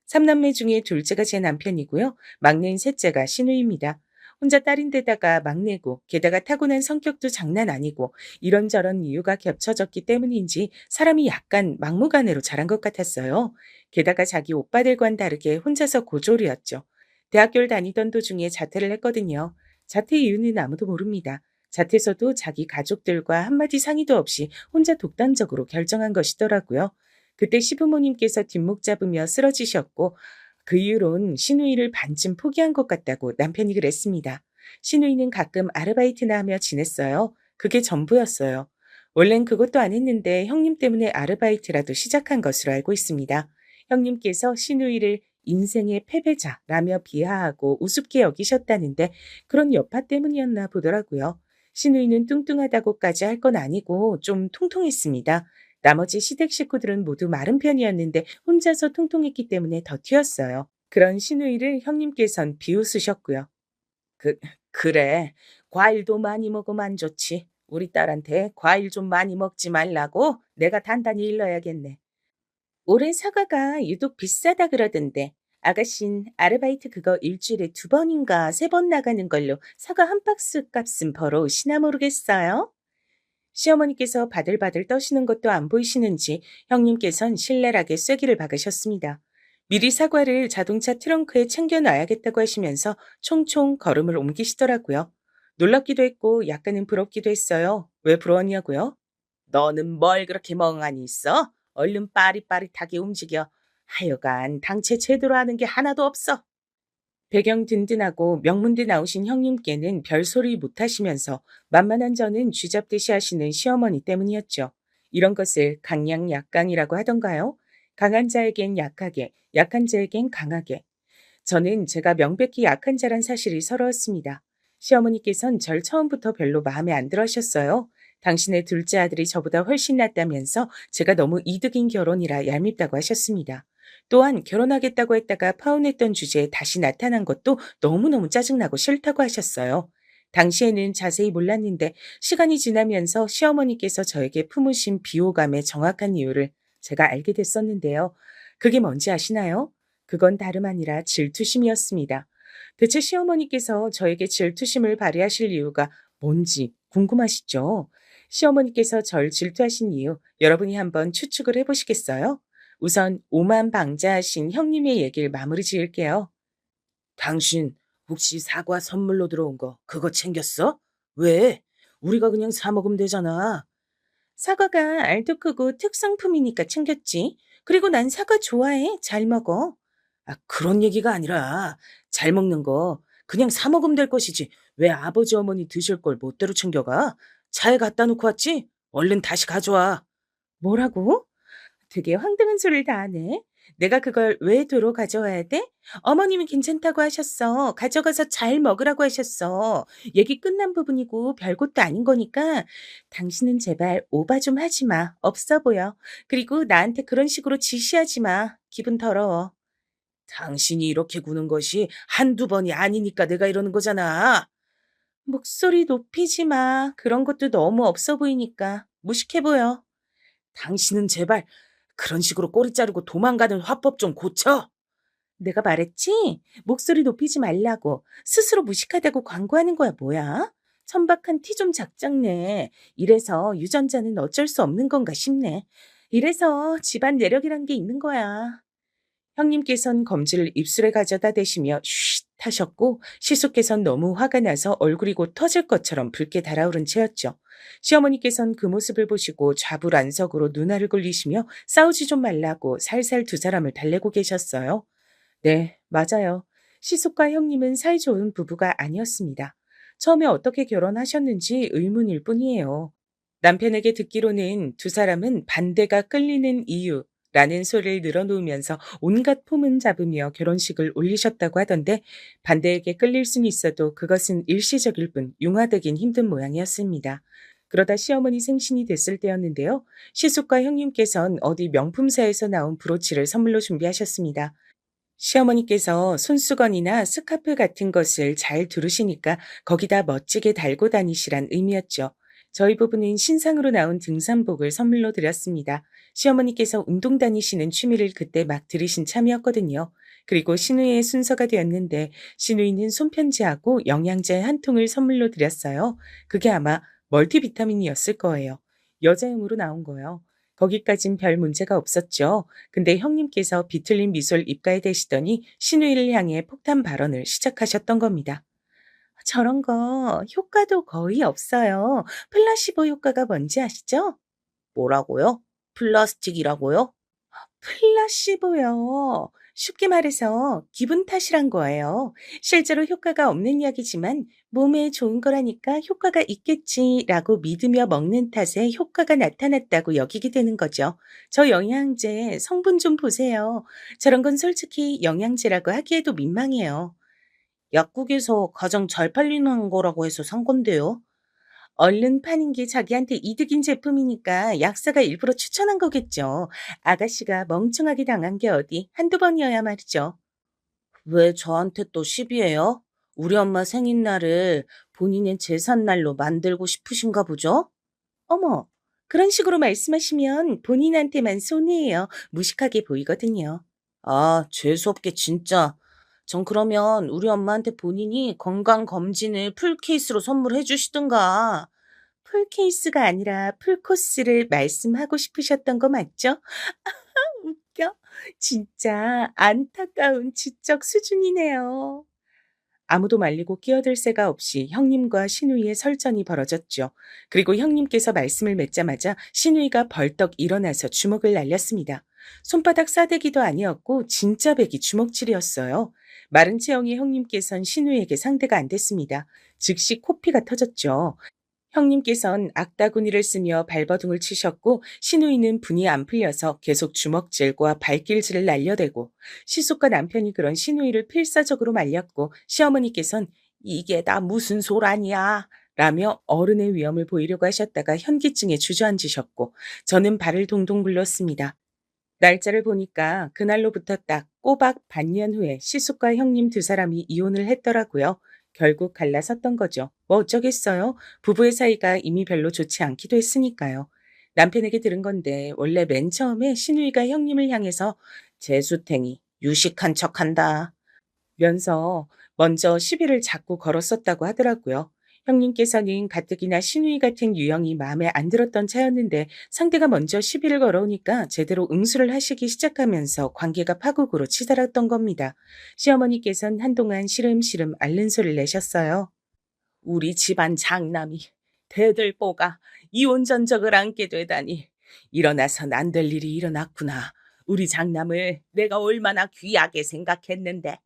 삼남매 중에 둘째가 제 남편이고요. 막내인 셋째가 신우입니다. 혼자 딸인데다가 막내고 게다가 타고난 성격도 장난 아니고 이런저런 이유가 겹쳐졌기 때문인지 사람이 약간 막무가내로 자란 것 같았어요. 게다가 자기 오빠들과는 다르게 혼자서 고졸이었죠. 대학교를 다니던 도중에 자퇴를 했거든요. 자퇴 이유는 아무도 모릅니다. 자퇴서도 자기 가족들과 한마디 상의도 없이 혼자 독단적으로 결정한 것이더라고요. 그때 시부모님께서 뒷목 잡으며 쓰러지셨고 그 이후론 시누이를 반쯤 포기한 것 같다고 남편이 그랬습니다. 시누이는 가끔 아르바이트나 하며 지냈어요. 그게 전부였어요. 원래는 그것도 안 했는데 형님 때문에 아르바이트라도 시작한 것으로 알고 있습니다. 형님께서 시누이를 인생의 패배자라며 비하하고 우습게 여기셨다는데 그런 여파 때문이었나 보더라고요. 시누이는 뚱뚱하다고까지 할 건 아니고 좀 통통했습니다. 나머지 시댁 식구들은 모두 마른 편이었는데 혼자서 통통했기 때문에 더 튀었어요. 그런 시누이를 형님께선 비웃으셨고요. 그래. 과일도 많이 먹으면 안 좋지. 우리 딸한테 과일 좀 많이 먹지 말라고 내가 단단히 일러야겠네. 올해 사과가 유독 비싸다 그러던데. 아가씨는 아르바이트 그거 일주일에 2번인가 3번 나가는 걸로 사과 한 박스 값은 벌어오시나 모르겠어요? 시어머니께서 바들바들 떠시는 것도 안 보이시는지 형님께선 신랄하게 쐐기를 박으셨습니다. 미리 사과를 자동차 트렁크에 챙겨놔야겠다고 하시면서 총총 걸음을 옮기시더라고요. 놀랍기도 했고 약간은 부럽기도 했어요. 왜 부러웠냐고요? 너는 뭘 그렇게 멍하니 있어? 얼른 빠릿빠릿하게 움직여. 하여간 당체 제대로 하는 게 하나도 없어. 배경 든든하고 명문대 나오신 형님께는 별소리 못하시면서 만만한 저는 쥐잡듯이 하시는 시어머니 때문이었죠. 이런 것을 강약약강이라고 하던가요? 강한 자에겐 약하게, 약한 자에겐 강하게. 저는 제가 명백히 약한 자란 사실이 서러웠습니다. 시어머니께선 절 처음부터 별로 마음에 안 들어 하셨어요. 당신의 둘째 아들이 저보다 훨씬 낫다면서 제가 너무 이득인 결혼이라 얄밉다고 하셨습니다. 또한 결혼하겠다고 했다가 파혼했던 주제에 다시 나타난 것도 너무너무 짜증나고 싫다고 하셨어요. 당시에는 자세히 몰랐는데 시간이 지나면서 시어머니께서 저에게 품으신 비호감의 정확한 이유를 제가 알게 됐었는데요. 그게 뭔지 아시나요? 그건 다름 아니라 질투심이었습니다. 대체 시어머니께서 저에게 질투심을 발휘하실 이유가 뭔지 궁금하시죠? 시어머니께서 절 질투하신 이유 여러분이 한번 추측을 해보시겠어요? 우선 오만방자하신 형님의 얘기를 마무리 지을게요. 당신 혹시 사과 선물로 들어온 거 그거 챙겼어? 왜? 우리가 그냥 사 먹으면 되잖아. 사과가 알도 크고 특성품이니까 챙겼지. 그리고 난 사과 좋아해. 잘 먹어. 아, 그런 얘기가 아니라 잘 먹는 거 그냥 사 먹으면 될 것이지. 왜 아버지 어머니 드실 걸 멋대로 챙겨가? 차에 갖다 놓고 왔지? 얼른 다시 가져와. 뭐라고? 되게 황당한 소리를 다 하네. 내가 그걸 왜 도로 가져와야 돼? 어머님이 괜찮다고 하셨어. 가져가서 잘 먹으라고 하셨어. 얘기 끝난 부분이고 별것도 아닌 거니까 당신은 제발 오바 좀 하지 마. 없어 보여. 그리고 나한테 그런 식으로 지시하지 마. 기분 더러워. 당신이 이렇게 구는 것이 한두 번이 아니니까 내가 이러는 거잖아. 목소리 높이지 마. 그런 것도 너무 없어 보이니까 무식해 보여. 당신은 제발 그런 식으로 꼬리 자르고 도망가는 화법 좀 고쳐. 내가 말했지? 목소리 높이지 말라고. 스스로 무식하다고 광고하는 거야 뭐야? 천박한 티 좀 작작내. 이래서 유전자는 어쩔 수 없는 건가 싶네. 이래서 집안 내력이란 게 있는 거야. 형님께선 검지를 입술에 가져다 대시며 쉿 타셨고 시숙께선 너무 화가 나서 얼굴이 곧 터질 것처럼 붉게 달아오른 채였죠. 시어머니께선 그 모습을 보시고 좌불안석으로 눈알을 굴리시며 싸우지 좀 말라고 살살 두 사람을 달래고 계셨어요. 네, 맞아요. 시숙과 형님은 사이좋은 부부가 아니었습니다. 처음에 어떻게 결혼하셨는지 의문일 뿐이에요. 남편에게 듣기로는 두 사람은 반대가 끌리는 이유라는 소리를 늘어놓으면서 온갖 폼은 잡으며 결혼식을 올리셨다고 하던데 반대에게 끌릴 수는 있어도 그것은 일시적일 뿐 융화되긴 힘든 모양이었습니다. 그러다 시어머니 생신이 됐을 때였는데요. 시숙과 형님께선 어디 명품사에서 나온 브로치를 선물로 준비하셨습니다. 시어머니께서 손수건이나 스카프 같은 것을 잘 두르시니까 거기다 멋지게 달고 다니시란 의미였죠. 저희 부부는 신상으로 나온 등산복을 선물로 드렸습니다. 시어머니께서 운동 다니시는 취미를 그때 막 들이신 참이었거든요. 그리고 시누이의 순서가 되었는데 시누이는 손편지하고 영양제 한 통을 선물로 드렸어요. 그게 아마 멀티비타민이었을 거예요. 여자용으로 나온 거요. 거기까진 별 문제가 없었죠. 근데 형님께서 비틀린 미소를 입가에 대시더니 시누이를 향해 폭탄 발언을 시작하셨던 겁니다. 저런 거 효과도 거의 없어요. 플라시보 효과가 뭔지 아시죠? 뭐라고요? 플라스틱이라고요? 플라시보요. 쉽게 말해서 기분 탓이란 거예요. 실제로 효과가 없는 약이지만 몸에 좋은 거라니까 효과가 있겠지라고 믿으며 먹는 탓에 효과가 나타났다고 여기게 되는 거죠. 저 영양제 성분 좀 보세요. 저런 건 솔직히 영양제라고 하기에도 민망해요. 약국에서 가장 잘 팔리는 거라고 해서 산 건데요. 얼른 파는 게 자기한테 이득인 제품이니까 약사가 일부러 추천한 거겠죠. 아가씨가 멍청하게 당한 게 어디 한두 번이어야 말이죠. 왜 저한테 또 시비해요? 우리 엄마 생일날을 본인의 제삿날로 만들고 싶으신가 보죠? 어머, 그런 식으로 말씀하시면 본인한테만 손해예요. 무식하게 보이거든요. 아, 재수없게 진짜. 전 그러면 우리 엄마한테 본인이 건강검진을 풀케이스로 선물해 주시든가. 풀케이스가 아니라 풀코스를 말씀하고 싶으셨던 거 맞죠? 웃겨. 진짜 안타까운 지적 수준이네요. 아무도 말리고 끼어들 새가 없이 형님과 시누이의 설전이 벌어졌죠. 그리고 형님께서 말씀을 맺자마자 시누이가 벌떡 일어나서 주먹을 날렸습니다. 손바닥 싸대기도 아니었고 진짜 배기 주먹질이었어요. 마른 체형의 형님께선 시누이에게 상대가 안 됐습니다. 즉시 코피가 터졌죠. 형님께선 악다구니를 쓰며 발버둥을 치셨고 시누이는 분이 안 풀려서 계속 주먹질과 발길질을 날려대고 시숙과 남편이 그런 시누이를 필사적으로 말렸고 시어머니께선 이게 다 무슨 소란이야 라며 어른의 위엄을 보이려고 하셨다가 현기증에 주저앉으셨고 저는 발을 동동 굴렀습니다. 날짜를 보니까 그날로부터 딱 꼬박 반년 후에 시숙과 형님 두 사람이 이혼을 했더라고요. 결국 갈라섰던 거죠. 뭐 어쩌겠어요. 부부의 사이가 이미 별로 좋지 않기도 했으니까요. 남편에게 들은 건데 원래 맨 처음에 시누이가 형님을 향해서 재수탱이 유식한 척한다 면서 먼저 시비를 자꾸 걸었었다고 하더라고요. 형님께서는 가뜩이나 시누이 같은 유형이 마음에 안 들었던 차였는데 상대가 먼저 시비를 걸어오니까 제대로 응수를 하시기 시작하면서 관계가 파국으로 치달았던 겁니다. 시어머니께서는 한동안 시름시름 앓는 소리를 내셨어요. 우리 집안 장남이 대들보가 이혼 전적을 안게 되다니 일어나선 안 될 일이 일어났구나. 우리 장남을 내가 얼마나 귀하게 생각했는데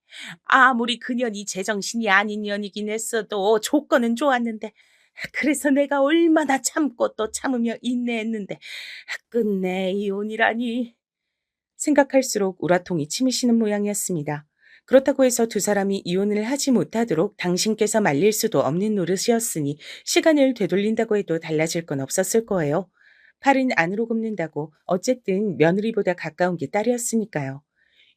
아무리 그년이 제정신이 아닌 년이긴 했어도 조건은 좋았는데 그래서 내가 얼마나 참고 또 참으며 인내했는데 끝내 이혼이라니. 생각할수록 우라통이 치미시는 모양이었습니다. 그렇다고 해서 두 사람이 이혼을 하지 못하도록 당신께서 말릴 수도 없는 노릇이었으니 시간을 되돌린다고 해도 달라질 건 없었을 거예요. 팔은 안으로 굽는다고 어쨌든 며느리보다 가까운 게 딸이었으니까요.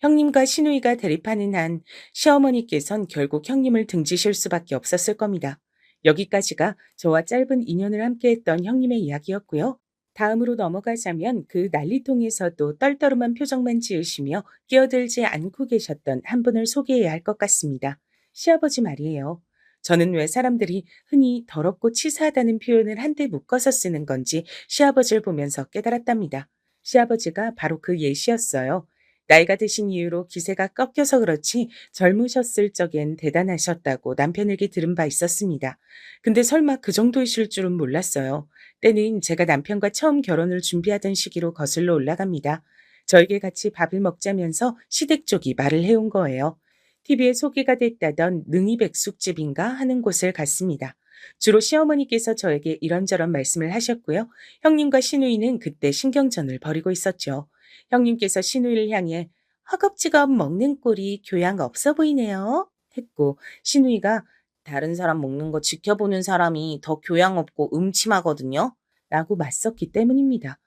형님과 시누이가 대립하는 한 시어머니께선 결국 형님을 등지실 수밖에 없었을 겁니다. 여기까지가 저와 짧은 인연을 함께했던 형님의 이야기였고요. 다음으로 넘어가자면 그 난리통에서도 떨떠름한 표정만 지으시며 끼어들지 않고 계셨던 한 분을 소개해야 할 것 같습니다. 시아버지 말이에요. 저는 왜 사람들이 흔히 더럽고 치사하다는 표현을 한데 묶어서 쓰는 건지 시아버지를 보면서 깨달았답니다. 시아버지가 바로 그 예시였어요. 나이가 드신 이유로 기세가 꺾여서 그렇지 젊으셨을 적엔 대단하셨다고 남편에게 들은 바 있었습니다. 근데 설마 그 정도이실 줄은 몰랐어요. 때는 제가 남편과 처음 결혼을 준비하던 시기로 거슬러 올라갑니다. 저에게 같이 밥을 먹자면서 시댁 쪽이 말을 해온 거예요. TV에 소개가 됐다던 능이백숙집인가 하는 곳을 갔습니다. 주로 시어머니께서 저에게 이런저런 말씀을 하셨고요. 형님과 시누이는 그때 신경전을 벌이고 있었죠. 형님께서 시누이를 향해 허겁지겁 먹는 꼴이 교양 없어 보이네요. 했고 시누이가 다른 사람 먹는 거 지켜보는 사람이 더 교양 없고 음침하거든요. 라고 맞섰기 때문입니다.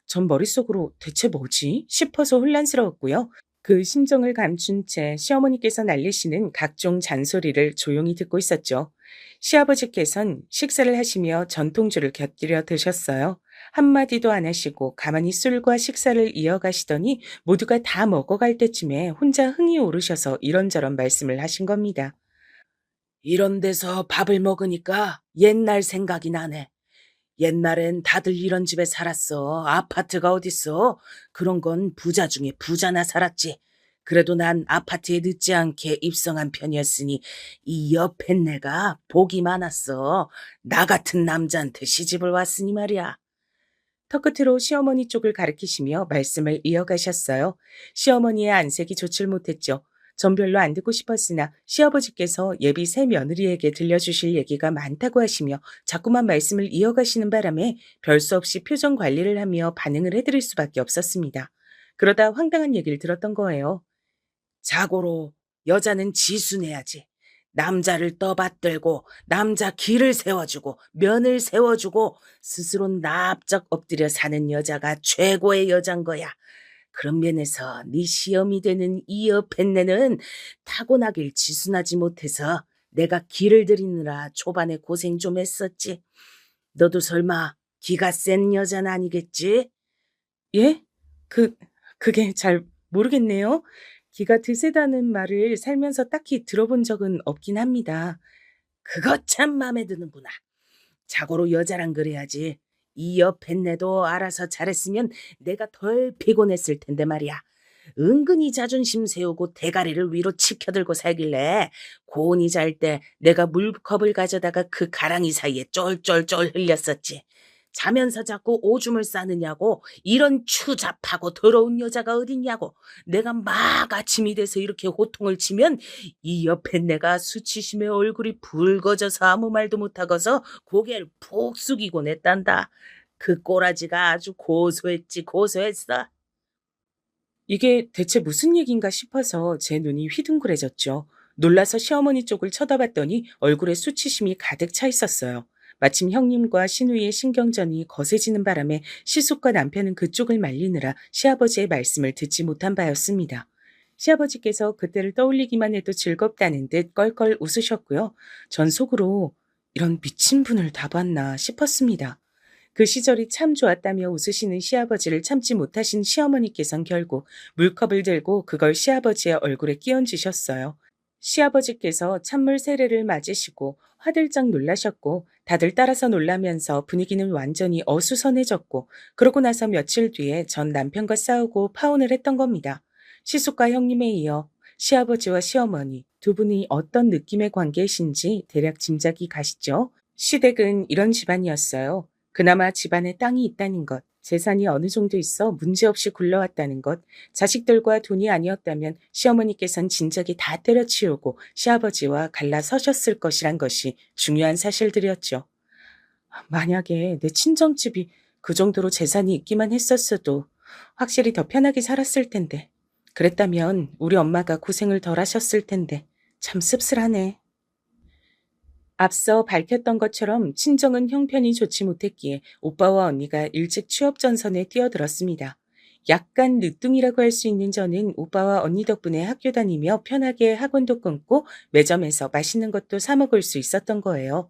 전 머릿속으로 대체 뭐지? 싶어서 혼란스러웠고요. 그 심정을 감춘 채 시어머니께서 날리시는 각종 잔소리를 조용히 듣고 있었죠. 시아버지께선 식사를 하시며 전통주를 곁들여 드셨어요. 한마디도 안 하시고 가만히 술과 식사를 이어가시더니 모두가 다 먹어갈 때쯤에 혼자 흥이 오르셔서 이런저런 말씀을 하신 겁니다. 이런 데서 밥을 먹으니까 옛날 생각이 나네. 옛날엔 다들 이런 집에 살았어. 아파트가 어딨어. 그런 건 부자 중에 부자나 살았지. 그래도 난 아파트에 늦지 않게 입성한 편이었으니 이 옆에 내가 복이 많았어. 나 같은 남자한테 시집을 왔으니 말이야. 턱끝으로 시어머니 쪽을 가리키시며 말씀을 이어가셨어요. 시어머니의 안색이 좋질 못했죠. 전 별로 안 듣고 싶었으나 시아버지께서 예비 새 며느리에게 들려주실 얘기가 많다고 하시며 자꾸만 말씀을 이어가시는 바람에 별 수 없이 표정 관리를 하며 반응을 해드릴 수밖에 없었습니다. 그러다 황당한 얘기를 들었던 거예요. 자고로 여자는 지순해야지. 남자를 떠받들고 남자 길을 세워주고 면을 세워주고 스스로 납작 엎드려 사는 여자가 최고의 여잔 거야. 그런 면에서 네 시험이 되는 이 여팬네는 타고나길 지순하지 못해서 내가 길을 들이느라 초반에 고생 좀 했었지. 너도 설마 기가 센 여자는 아니겠지? 예? 그게 잘 모르겠네요. 기가 드세다는 말을 살면서 딱히 들어본 적은 없긴 합니다. 그거 참 마음에 드는구나. 자고로 여자랑 그래야지. 이 여팬네도 알아서 잘했으면 내가 덜 피곤했을 텐데 말이야. 은근히 자존심 세우고 대가리를 위로 치켜들고 살길래 고은이 잘 때 내가 물컵을 가져다가 그 가랑이 사이에 쫄쫄쫄 흘렸었지. 자면서 자꾸 오줌을 싸느냐고 이런 추잡하고 더러운 여자가 어딨냐고 내가 막 아침이 돼서 이렇게 호통을 치면 이 옆에 내가 수치심에 얼굴이 붉어져서 아무 말도 못하고서 고개를 푹 숙이곤 했단다. 그 꼬라지가 아주 고소했지 고소했어. 이게 대체 무슨 얘긴가 싶어서 제 눈이 휘둥그레졌죠. 놀라서 시어머니 쪽을 쳐다봤더니 얼굴에 수치심이 가득 차 있었어요. 마침 형님과 시누이의 신경전이 거세지는 바람에 시숙과 남편은 그쪽을 말리느라 시아버지의 말씀을 듣지 못한 바였습니다. 시아버지께서 그때를 떠올리기만 해도 즐겁다는 듯 껄껄 웃으셨고요. 전 속으로 이런 미친 분을 다 봤나 싶었습니다. 그 시절이 참 좋았다며 웃으시는 시아버지를 참지 못하신 시어머니께선 결국 물컵을 들고 그걸 시아버지의 얼굴에 끼얹으셨어요. 시아버지께서 찬물 세례를 맞으시고 화들짝 놀라셨고 다들 따라서 놀라면서 분위기는 완전히 어수선해졌고 그러고 나서 며칠 뒤에 전 남편과 싸우고 파혼을 했던 겁니다. 시숙과 형님에 이어 시아버지와 시어머니 두 분이 어떤 느낌의 관계이신지 대략 짐작이 가시죠? 시댁은 이런 집안이었어요. 그나마 집안에 땅이 있다는 것, 재산이 어느 정도 있어 문제없이 굴러왔다는 것, 자식들과 돈이 아니었다면 시어머니께선 진작에 다 때려치우고 시아버지와 갈라서셨을 것이란 것이 중요한 사실들이었죠. 만약에 내 친정집이 그 정도로 재산이 있기만 했었어도 확실히 더 편하게 살았을 텐데. 그랬다면 우리 엄마가 고생을 덜 하셨을 텐데 참 씁쓸하네. 앞서 밝혔던 것처럼 친정은 형편이 좋지 못했기에 오빠와 언니가 일찍 취업 전선에 뛰어들었습니다. 약간 늦둥이라고 할 수 있는 저는 오빠와 언니 덕분에 학교 다니며 편하게 학원도 끊고 매점에서 맛있는 것도 사 먹을 수 있었던 거예요.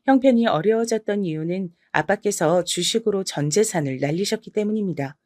형편이 어려워졌던 이유는 아빠께서 주식으로 전 재산을 날리셨기 때문입니다.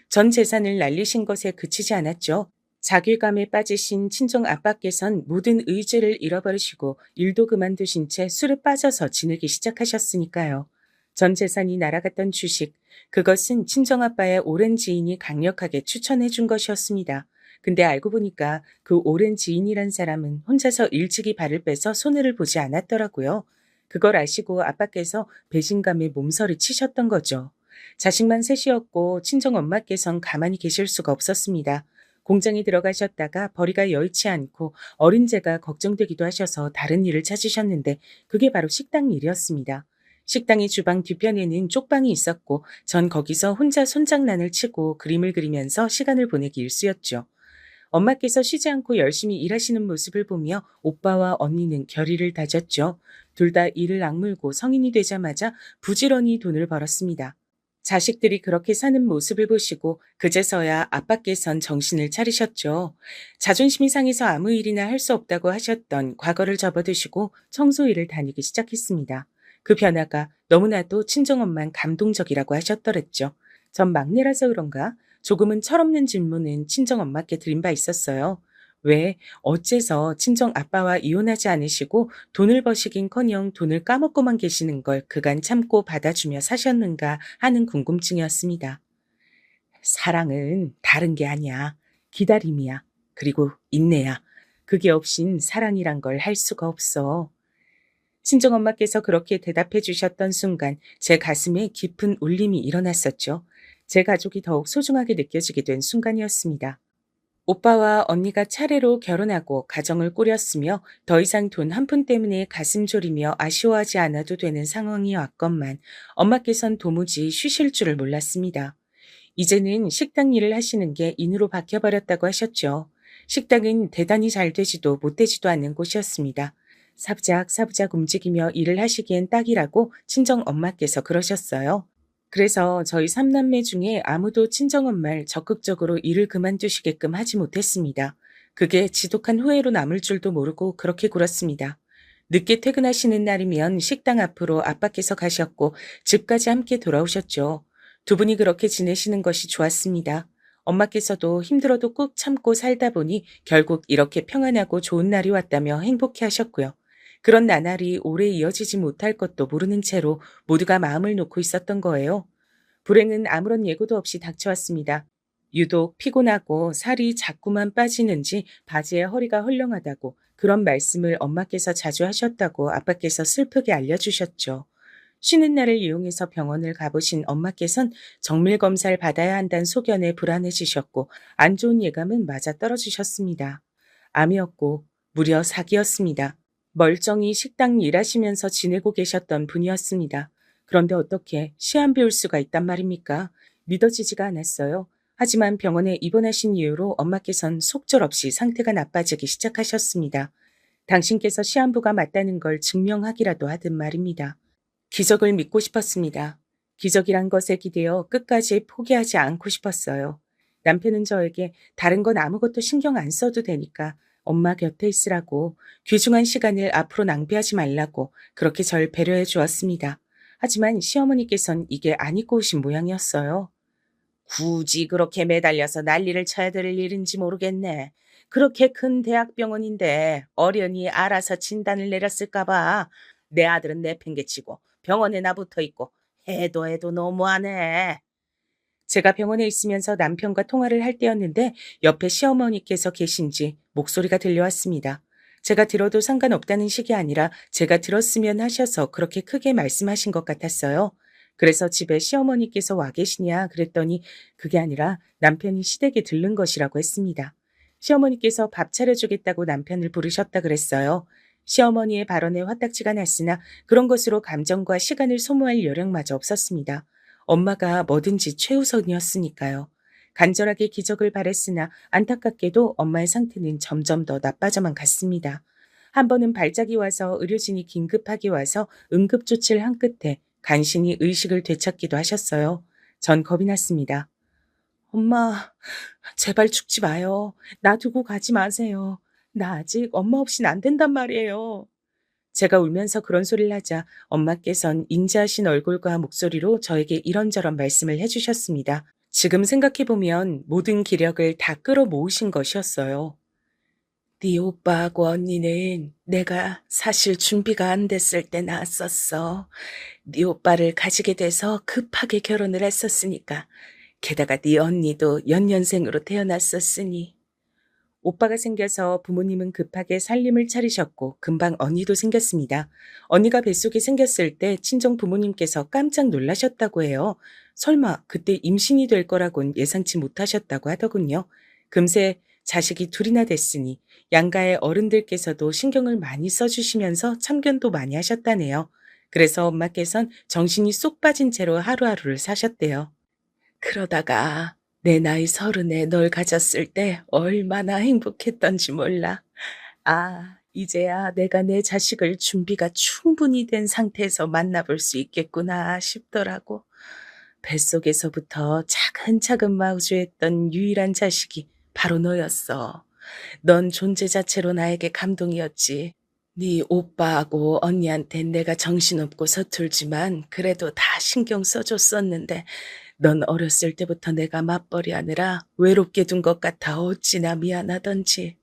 전 재산을 날리신 것에 그치지 않았죠. 자괴감에 빠지신 친정 아빠께선 모든 의지를 잃어버리시고 일도 그만두신 채 술에 빠져서 지내기 시작하셨으니까요. 전 재산이 날아갔던 주식, 그것은 친정아빠의 오랜 지인이 강력하게 추천해 준 것이었습니다. 근데 알고 보니까 그 오랜 지인이란 사람은 혼자서 일찍이 발을 빼서 손해를 보지 않았더라고요. 그걸 아시고 아빠께서 배신감에 몸서리 치셨던 거죠. 자식만 셋이었고 친정엄마께선 가만히 계실 수가 없었습니다. 공장에 들어가셨다가 벌이가 여의치 않고 어린 제가 걱정되기도 하셔서 다른 일을 찾으셨는데 그게 바로 식당 일이었습니다. 식당의 주방 뒤편에는 쪽방이 있었고 전 거기서 혼자 손장난을 치고 그림을 그리면서 시간을 보내기 일쑤였죠. 엄마께서 쉬지 않고 열심히 일하시는 모습을 보며 오빠와 언니는 결의를 다졌죠. 둘 다 이를 악물고 성인이 되자마자 부지런히 돈을 벌었습니다. 자식들이 그렇게 사는 모습을 보시고 그제서야 아빠께선 정신을 차리셨죠. 자존심이 상해서 아무 일이나 할 수 없다고 하셨던 과거를 접어두시고 청소일을 다니기 시작했습니다. 그 변화가 너무나도 친정엄만 감동적이라고 하셨더랬죠. 전 막내라서 그런가 조금은 철없는 질문은 친정엄마께 드린 바 있었어요. 왜 어째서 친정아빠와 이혼하지 않으시고 돈을 버시긴커녕 돈을 까먹고만 계시는 걸 그간 참고 받아주며 사셨는가 하는 궁금증이었습니다. 사랑은 다른 게 아니야. 기다림이야. 그리고 인내야. 그게 없인 사랑이란 걸 할 수가 없어. 친정엄마께서 그렇게 대답해 주셨던 순간 제 가슴에 깊은 울림이 일어났었죠. 제 가족이 더욱 소중하게 느껴지게 된 순간이었습니다. 오빠와 언니가 차례로 결혼하고 가정을 꾸렸으며 더 이상 돈 한 푼 때문에 가슴 졸이며 아쉬워하지 않아도 되는 상황이 왔건만 엄마께선 도무지 쉬실 줄을 몰랐습니다. 이제는 식당 일을 하시는 게 인으로 바뀌어버렸다고 하셨죠. 식당은 대단히 잘 되지도 못 되지도 않는 곳이었습니다. 사부작 움직이며 일을 하시기엔 딱이라고 친정엄마께서 그러셨어요. 그래서 저희 3남매 중에 아무도 친정엄마를 적극적으로 일을 그만두시게끔 하지 못했습니다. 그게 지독한 후회로 남을 줄도 모르고 그렇게 굴었습니다. 늦게 퇴근하시는 날이면 식당 앞으로 아빠께서 가셨고 집까지 함께 돌아오셨죠. 두 분이 그렇게 지내시는 것이 좋았습니다. 엄마께서도 힘들어도 꾹 참고 살다 보니 결국 이렇게 평안하고 좋은 날이 왔다며 행복해 하셨고요. 그런 나날이 오래 이어지지 못할 것도 모르는 채로 모두가 마음을 놓고 있었던 거예요. 불행은 아무런 예고도 없이 닥쳐왔습니다. 유독 피곤하고 살이 자꾸만 빠지는지 바지에 허리가 헐렁하다고 그런 말씀을 엄마께서 자주 하셨다고 아빠께서 슬프게 알려주셨죠. 쉬는 날을 이용해서 병원을 가보신 엄마께선 정밀 검사를 받아야 한다는 소견에 불안해지셨고 안 좋은 예감은 맞아 떨어지셨습니다. 암이었고 무려 사기였습니다. 멀쩡히 식당 일하시면서 지내고 계셨던 분이었습니다. 그런데 어떻게 시한 비울 수가 있단 말입니까? 믿어지지가 않았어요. 하지만 병원에 입원하신 이후로 엄마께선 속절없이 상태가 나빠지기 시작하셨습니다. 당신께서 시한부가 맞다는 걸 증명하기라도 하든 말입니다. 기적을 믿고 싶었습니다. 기적이란 것에 기대어 끝까지 포기하지 않고 싶었어요. 남편은 저에게 다른 건 아무것도 신경 안 써도 되니까 엄마 곁에 있으라고 귀중한 시간을 앞으로 낭비하지 말라고 그렇게 절 배려해 주었습니다. 하지만 시어머니께선 이게 안 입고 오신 모양이었어요. 굳이 그렇게 매달려서 난리를 쳐야 될 일인지 모르겠네. 그렇게 큰 대학병원인데 어련히 알아서 진단을 내렸을까 봐. 내 아들은 내팽개치고 병원에나 붙어있고 해도 너무하네. 제가 병원에 있으면서 남편과 통화를 할 때였는데 옆에 시어머니께서 계신지 목소리가 들려왔습니다. 제가 들어도 상관없다는 식이 아니라 제가 들었으면 하셔서 그렇게 크게 말씀하신 것 같았어요. 그래서 집에 시어머니께서 와 계시냐 그랬더니 그게 아니라 남편이 시댁에 들른 것이라고 했습니다. 시어머니께서 밥 차려주겠다고 남편을 부르셨다 그랬어요. 시어머니의 발언에 화딱지가 났으나 그런 것으로 감정과 시간을 소모할 여력마저 없었습니다. 엄마가 뭐든지 최우선이었으니까요. 간절하게 기적을 바랬으나 안타깝게도 엄마의 상태는 점점 더 나빠져만 갔습니다. 한 번은 발작이 와서 의료진이 긴급하게 와서 응급조치를 한 끝에 간신히 의식을 되찾기도 하셨어요. 전 겁이 났습니다. 엄마, 제발 죽지 마요. 나 두고 가지 마세요. 나 아직 엄마 없인 안 된단 말이에요. 제가 울면서 그런 소리를 하자 엄마께선 인자하신 얼굴과 목소리로 저에게 이런저런 말씀을 해주셨습니다. 지금 생각해보면 모든 기력을 다 끌어모으신 것이었어요. 네 오빠하고 언니는 내가 사실 준비가 안 됐을 때 낳았었어. 네 오빠를 가지게 돼서 급하게 결혼을 했었으니까. 게다가 네 언니도 연년생으로 태어났었으니. 오빠가 생겨서 부모님은 급하게 살림을 차리셨고 금방 언니도 생겼습니다. 언니가 뱃속에 생겼을 때 친정 부모님께서 깜짝 놀라셨다고 해요. 설마 그때 임신이 될 거라곤 예상치 못하셨다고 하더군요. 금세 자식이 둘이나 됐으니 양가의 어른들께서도 신경을 많이 써주시면서 참견도 많이 하셨다네요. 그래서 엄마께선 정신이 쏙 빠진 채로 하루하루를 사셨대요. 그러다가 내 나이 30에 널 가졌을 때 얼마나 행복했던지 몰라. 아, 이제야 내가 내 자식을 준비가 충분히 된 상태에서 만나볼 수 있겠구나 싶더라고. 뱃속에서부터 차근차근 마주했던 유일한 자식이 바로 너였어. 넌 존재 자체로 나에게 감동이었지. 네 오빠하고 언니한텐 내가 정신없고 서툴지만 그래도 다 신경 써줬었는데 넌 어렸을 때부터 내가 맞벌이 하느라 외롭게 둔 것 같아 어찌나 미안하던지.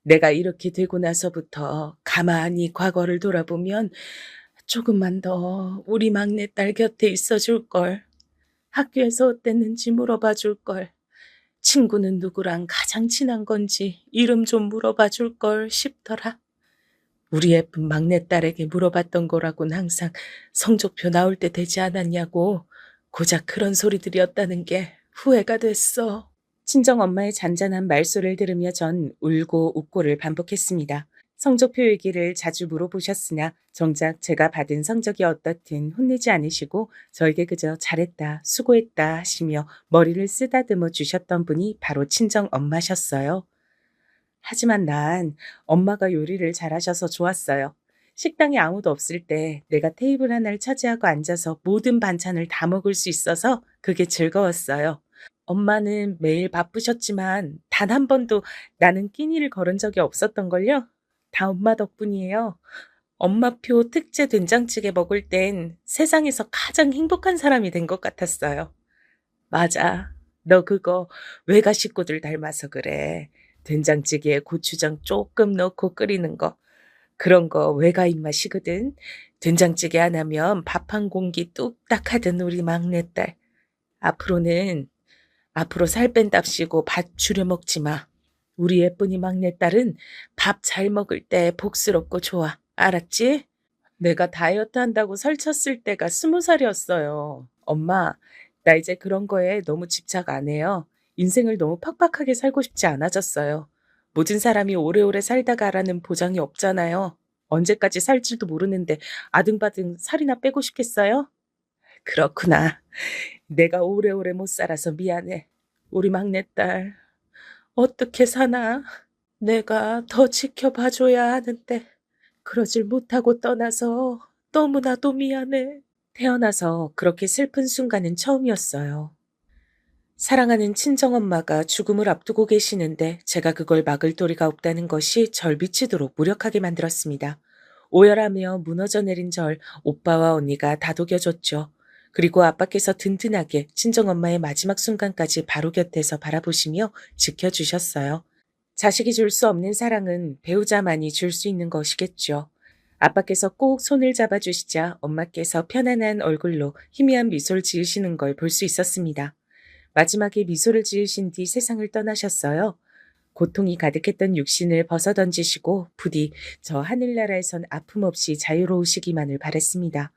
내가 이렇게 되고 나서부터 가만히 과거를 돌아보면 조금만 더 우리 막내딸 곁에 있어줄 걸. 학교에서 어땠는지 물어봐 줄 걸. 친구는 누구랑 가장 친한 건지 이름 좀 물어봐 줄 걸 싶더라. 우리 예쁜 막내딸에게 물어봤던 거라곤 항상 성적표 나올 때 되지 않았냐고. 고작 그런 소리들이었다는 게 후회가 됐어. 친정엄마의 잔잔한 말소리를 들으며 전 울고 웃고를 반복했습니다. 성적표 얘기를 자주 물어보셨으나 정작 제가 받은 성적이 어떻든 혼내지 않으시고 저에게 그저 잘했다, 수고했다 하시며 머리를 쓰다듬어 주셨던 분이 바로 친정엄마셨어요. 하지만 난 엄마가 요리를 잘하셔서 좋았어요. 식당에 아무도 없을 때 내가 테이블 하나를 차지하고 앉아서 모든 반찬을 다 먹을 수 있어서 그게 즐거웠어요. 엄마는 매일 바쁘셨지만 단 한 번도 나는 끼니를 거른 적이 없었던걸요? 다 엄마 덕분이에요. 엄마표 특제 된장찌개 먹을 땐 세상에서 가장 행복한 사람이 된 것 같았어요. 맞아. 너 그거 외가 식구들 닮아서 그래. 된장찌개에 고추장 조금 넣고 끓이는 거. 그런 거 외가 입맛이거든. 된장찌개 안 하면 밥 한 공기 뚝딱 하던 우리 막내딸. 앞으로는 앞으로 살 뺀답시고 밥 줄여 먹지 마. 우리 예쁜이 막내딸은 밥 잘 먹을 때 복스럽고 좋아. 알았지? 내가 다이어트 한다고 살쪘을 때가 20살이었어요. 엄마, 나 이제 그런 거에 너무 집착 안 해요. 인생을 너무 팍팍하게 살고 싶지 않아졌어요. 모든 사람이 오래오래 살다가라는 보장이 없잖아요. 언제까지 살지도 모르는데 아등바등 살이나 빼고 싶겠어요? 그렇구나. 내가 오래오래 못 살아서 미안해. 우리 막내딸, 어떻게 사나? 내가 더 지켜봐줘야 하는데, 그러질 못하고 떠나서 너무나도 미안해. 태어나서 그렇게 슬픈 순간은 처음이었어요. 사랑하는 친정엄마가 죽음을 앞두고 계시는데 제가 그걸 막을 도리가 없다는 것이 절 미치도록 무력하게 만들었습니다. 오열하며 무너져 내린 절 오빠와 언니가 다독여줬죠. 그리고 아빠께서 든든하게 친정엄마의 마지막 순간까지 바로 곁에서 바라보시며 지켜주셨어요. 자식이 줄 수 없는 사랑은 배우자만이 줄 수 있는 것이겠죠. 아빠께서 꼭 손을 잡아주시자 엄마께서 편안한 얼굴로 희미한 미소를 지으시는 걸 볼 수 있었습니다. 마지막에 미소를 지으신 뒤 세상을 떠나셨어요. 고통이 가득했던 육신을 벗어던지시고 부디 저 하늘나라에선 아픔 없이 자유로우시기만을 바랬습니다.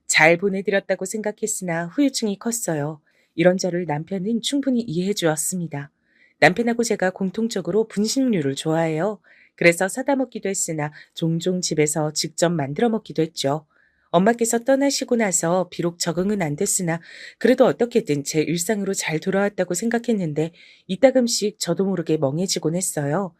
잘 보내드렸다고 생각했으나 후유증이 컸어요. 이런 저를 남편은 충분히 이해해 주었습니다. 남편하고 제가 공통적으로 분식류를 좋아해요. 그래서 사다 먹기도 했으나 종종 집에서 직접 만들어 먹기도 했죠. 엄마께서 떠나시고 나서 비록 적응은 안 됐으나 그래도 어떻게든 제 일상으로 잘 돌아왔다고 생각했는데 이따금씩 저도 모르게 멍해지곤 했어요.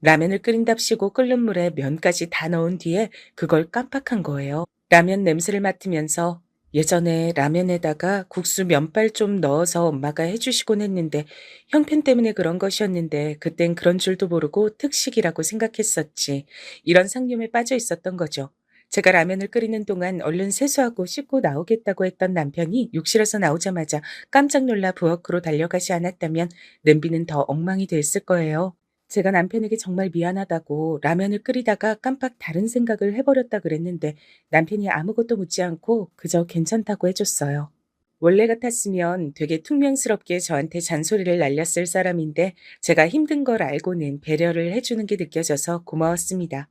라면을 끓인답시고 끓는 물에 면까지 다 넣은 뒤에 그걸 깜빡한 거예요. 라면 냄새를 맡으면서 예전에 라면에다가 국수 면발 좀 넣어서 엄마가 해주시곤 했는데 형편 때문에 그런 것이었는데 그땐 그런 줄도 모르고 특식이라고 생각했었지. 이런 상념에 빠져 있었던 거죠. 제가 라면을 끓이는 동안 얼른 세수하고 씻고 나오겠다고 했던 남편이 욕실에서 나오자마자 깜짝 놀라 부엌으로 달려가지 않았다면 냄비는 더 엉망이 됐을 거예요. 제가 남편에게 정말 미안하다고 라면을 끓이다가 깜빡 다른 생각을 해버렸다 그랬는데 남편이 아무것도 묻지 않고 그저 괜찮다고 해줬어요. 원래 같았으면 되게 퉁명스럽게 저한테 잔소리를 날렸을 사람인데 제가 힘든 걸 알고는 배려를 해주는 게 느껴져서 고마웠습니다.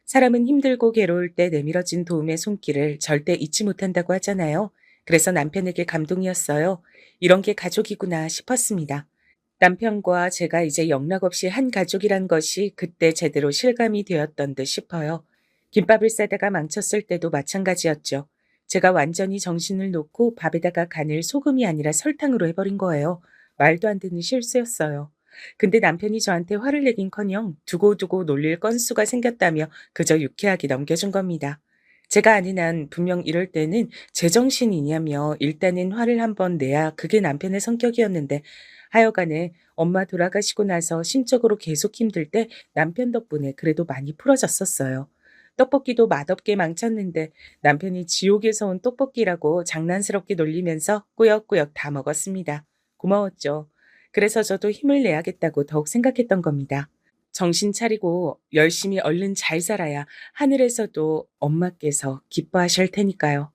사람은 힘들고 괴로울 때 내밀어진 도움의 손길을 절대 잊지 못한다고 하잖아요. 그래서 남편에게 감동이었어요. 이런 게 가족이구나 싶었습니다. 남편과 제가 이제 영락없이 한 가족이란 것이 그때 제대로 실감이 되었던 듯 싶어요. 김밥을 싸다가 망쳤을 때도 마찬가지였죠. 제가 완전히 정신을 놓고 밥에다가 간을 소금이 아니라 설탕으로 해버린 거예요. 말도 안 되는 실수였어요. 근데 남편이 저한테 화를 내긴커녕 두고두고 놀릴 건수가 생겼다며 그저 유쾌하게 넘겨준 겁니다. 제가 아는 한 분명 이럴 때는 제정신이냐며 일단은 화를 한번 내야 그게 남편의 성격이었는데 하여간에 엄마 돌아가시고 나서 심적으로 계속 힘들 때 남편 덕분에 그래도 많이 풀어졌었어요. 떡볶이도 맛없게 망쳤는데 남편이 지옥에서 온 떡볶이라고 장난스럽게 놀리면서 꾸역꾸역 다 먹었습니다. 고마웠죠. 그래서 저도 힘을 내야겠다고 더욱 생각했던 겁니다. 정신 차리고 열심히 얼른 잘 살아야 하늘에서도 엄마께서 기뻐하실 테니까요.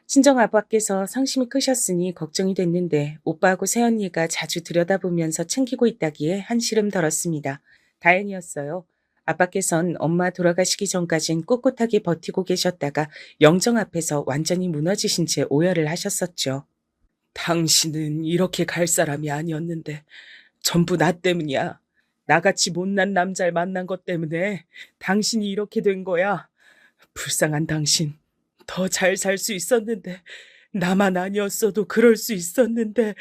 친정아빠께서 상심이 크셨으니 걱정이 됐는데 오빠하고 새언니가 자주 들여다보면서 챙기고 있다기에 한시름 덜었습니다. 다행이었어요. 아빠께선 엄마 돌아가시기 전까진 꿋꿋하게 버티고 계셨다가 영정 앞에서 완전히 무너지신 채 오열을 하셨었죠. 당신은 이렇게 갈 사람이 아니었는데 전부 나 때문이야. 나같이 못난 남자를 만난 것 때문에 당신이 이렇게 된 거야. 불쌍한 당신. 더 잘 살 수 있었는데, 나만 아니었어도 그럴 수 있었는데,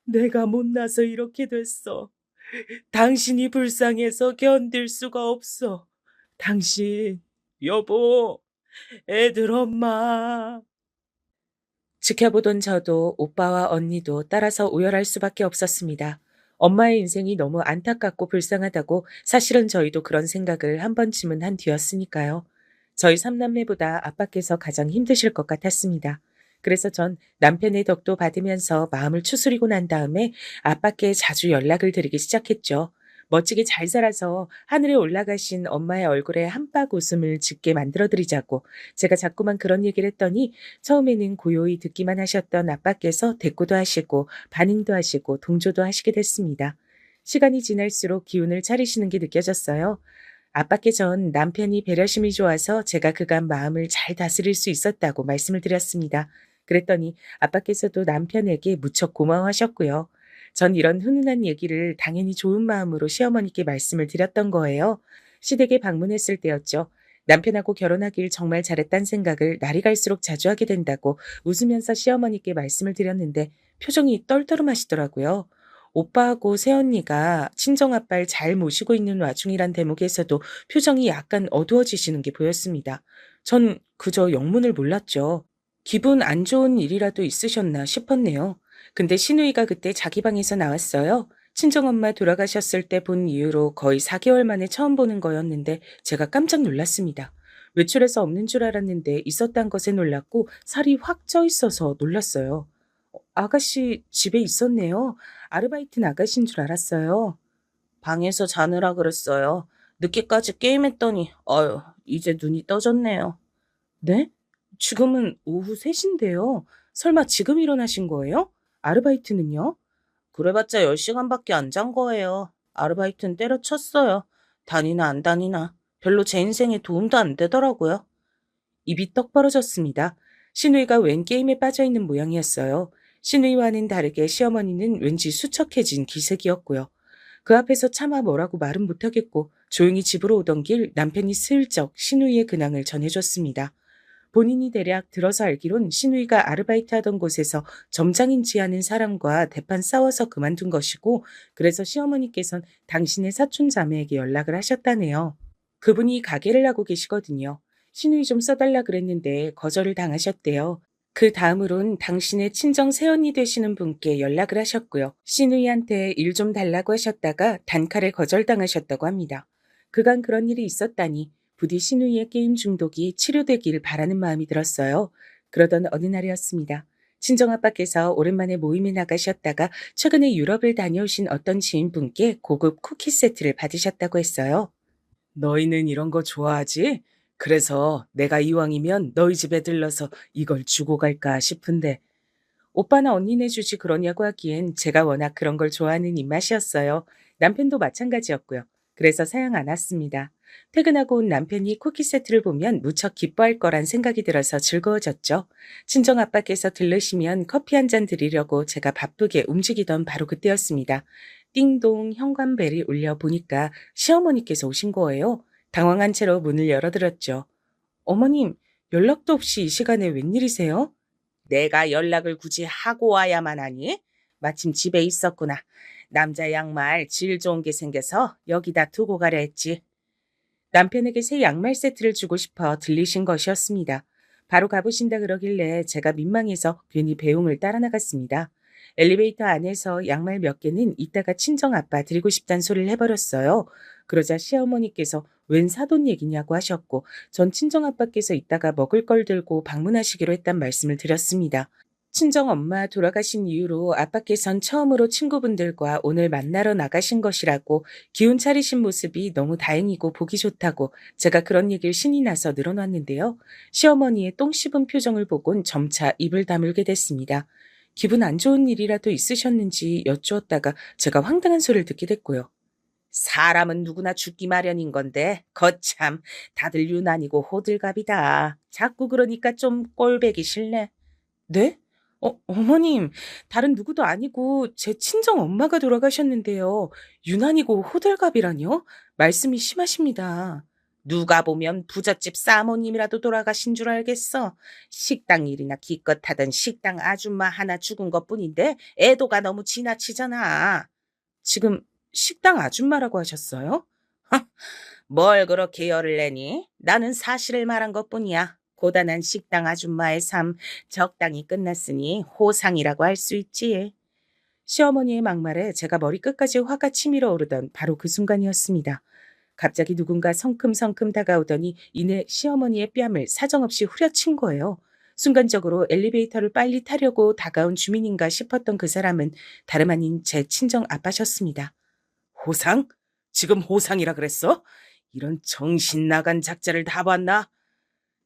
내가 못나서 이렇게 됐어. 당신이 불쌍해서 견딜 수가 없어. 당신, 여보, 애들 엄마. 지켜보던 저도 오빠와 언니도 따라서 오열할 수밖에 없었습니다. 엄마의 인생이 너무 안타깝고 불쌍하다고 사실은 저희도 그런 생각을 한 번쯤은 한 뒤였으니까요. 저희 삼남매보다 아빠께서 가장 힘드실 것 같았습니다. 그래서 전 남편의 덕도 받으면서 마음을 추스리고 난 다음에 아빠께 자주 연락을 드리기 시작했죠. 멋지게 잘 살아서 하늘에 올라가신 엄마의 얼굴에 한박 웃음을 짓게 만들어드리자고 제가 자꾸만 그런 얘기를 했더니 처음에는 고요히 듣기만 하셨던 아빠께서 대꾸도 하시고 반응도 하시고 동조도 하시게 됐습니다. 시간이 지날수록 기운을 차리시는 게 느껴졌어요. 아빠께 전 남편이 배려심이 좋아서 제가 그간 마음을 잘 다스릴 수 있었다고 말씀을 드렸습니다. 그랬더니 아빠께서도 남편에게 무척 고마워하셨고요. 전 이런 훈훈한 얘기를 당연히 좋은 마음으로 시어머니께 말씀을 드렸던 거예요. 시댁에 방문했을 때였죠. 남편하고 결혼하길 정말 잘했다는 생각을 날이 갈수록 자주 하게 된다고 웃으면서 시어머니께 말씀을 드렸는데 표정이 떨떠름하시더라고요. 오빠하고 새언니가 친정아빠를 잘 모시고 있는 와중이란 대목에서도 표정이 약간 어두워지시는 게 보였습니다. 전 그저 영문을 몰랐죠. 기분 안 좋은 일이라도 있으셨나 싶었네요. 근데 신우이가 그때 자기 방에서 나왔어요. 친정엄마 돌아가셨을 때 본 이후로 거의 4개월 만에 처음 보는 거였는데 제가 깜짝 놀랐습니다. 외출해서 없는 줄 알았는데 있었단 것에 놀랐고 살이 확 쪄 있어서 놀랐어요. 아가씨 집에 있었네요. 아르바이트 나가신 줄 알았어요. 방에서 자느라 그랬어요. 늦게까지 게임했더니 이제 눈이 떠졌네요. 네? 지금은 오후 3시인데요. 설마 지금 일어나신 거예요? 아르바이트는요? 그래봤자 10시간밖에 안 잔 거예요. 아르바이트는 때려쳤어요. 다니나 안 다니나. 별로 제 인생에 도움도 안 되더라고요. 입이 떡 벌어졌습니다. 신우이가 웬 게임에 빠져있는 모양이었어요. 신우이와는 다르게 시어머니는 왠지 수척해진 기색이었고요. 그 앞에서 차마 뭐라고 말은 못하겠고 조용히 집으로 오던 길 남편이 슬쩍 신우이의 근황을 전해줬습니다. 본인이 대략 들어서 알기론 신우이가 아르바이트 하던 곳에서 점장인지 하는 사람과 대판 싸워서 그만둔 것이고 그래서 시어머니께선 당신의 사촌 자매에게 연락을 하셨다네요. 그분이 가게를 하고 계시거든요. 신우이 좀 써달라 그랬는데 거절을 당하셨대요. 그 다음으론 당신의 친정 새언니 되시는 분께 연락을 하셨고요. 신우이한테 일 좀 달라고 하셨다가 단칼에 거절당하셨다고 합니다. 그간 그런 일이 있었다니 부디 신우이의 게임 중독이 치료되길 바라는 마음이 들었어요. 그러던 어느 날이었습니다. 친정아빠께서 오랜만에 모임에 나가셨다가 최근에 유럽을 다녀오신 어떤 지인분께 고급 쿠키 세트를 받으셨다고 했어요. 너희는 이런 거 좋아하지? 그래서 내가 이왕이면 너희 집에 들러서 이걸 주고 갈까 싶은데 오빠나 언니네 주지 그러냐고 하기엔 제가 워낙 그런 걸 좋아하는 입맛이었어요. 남편도 마찬가지였고요. 그래서 사양 안 왔습니다. 퇴근하고 온 남편이 쿠키 세트를 보면 무척 기뻐할 거란 생각이 들어서 즐거워졌죠. 친정 아빠께서 들르시면 커피 한 잔 드리려고 제가 바쁘게 움직이던 바로 그때였습니다. 띵동 현관벨이 울려 보니까 시어머니께서 오신 거예요. 당황한 채로 문을 열어드렸죠. 어머님, 연락도 없이 이 시간에 웬일이세요? 내가 연락을 굳이 하고 와야만 하니? 마침 집에 있었구나. 남자 양말 질 좋은 게 생겨서 여기다 두고 가려 했지. 남편에게 새 양말 세트를 주고 싶어 들리신 것이었습니다. 바로 가보신다 그러길래 제가 민망해서 괜히 배웅을 따라 나갔습니다. 엘리베이터 안에서 양말 몇 개는 이따가 친정 아빠 드리고 싶단 소리를 해버렸어요. 그러자 시어머니께서 웬 사돈 얘기냐고 하셨고 전 친정 아빠께서 이따가 먹을 걸 들고 방문하시기로 했단 말씀을 드렸습니다. 친정 엄마 돌아가신 이후로 아빠께선 처음으로 친구분들과 오늘 만나러 나가신 것이라고 기운 차리신 모습이 너무 다행이고 보기 좋다고 제가 그런 얘기를 신이 나서 늘어놨는데요. 시어머니의 똥 씹은 표정을 보곤 점차 입을 다물게 됐습니다. 기분 안 좋은 일이라도 있으셨는지 여쭈었다가 제가 황당한 소리를 듣게 됐고요. 사람은 누구나 죽기 마련인 건데 거참 다들 유난이고 호들갑이다. 자꾸 그러니까 좀 꼴배기 싫네. 네? 어머님, 다른 누구도 아니고 제 친정 엄마가 돌아가셨는데요. 유난이고 호들갑이라뇨? 말씀이 심하십니다. 누가 보면 부잣집 사모님이라도 돌아가신 줄 알겠어. 식당 일이나 기껏 하던 식당 아줌마 하나 죽은 것뿐인데 애도가 너무 지나치잖아. 지금 식당 아줌마라고 하셨어요? 뭘 그렇게 열을 내니? 나는 사실을 말한 것뿐이야. 고단한 식당 아줌마의 삶 적당히 끝났으니 호상이라고 할 수 있지. 시어머니의 막말에 제가 머리끝까지 화가 치밀어 오르던 바로 그 순간이었습니다. 갑자기 누군가 성큼성큼 다가오더니 이내 시어머니의 뺨을 사정없이 후려친 거예요. 순간적으로 엘리베이터를 빨리 타려고 다가온 주민인가 싶었던 그 사람은 다름 아닌 제 친정 아빠셨습니다. 호상? 지금 호상이라 그랬어? 이런 정신 나간 작자를 다 봤나?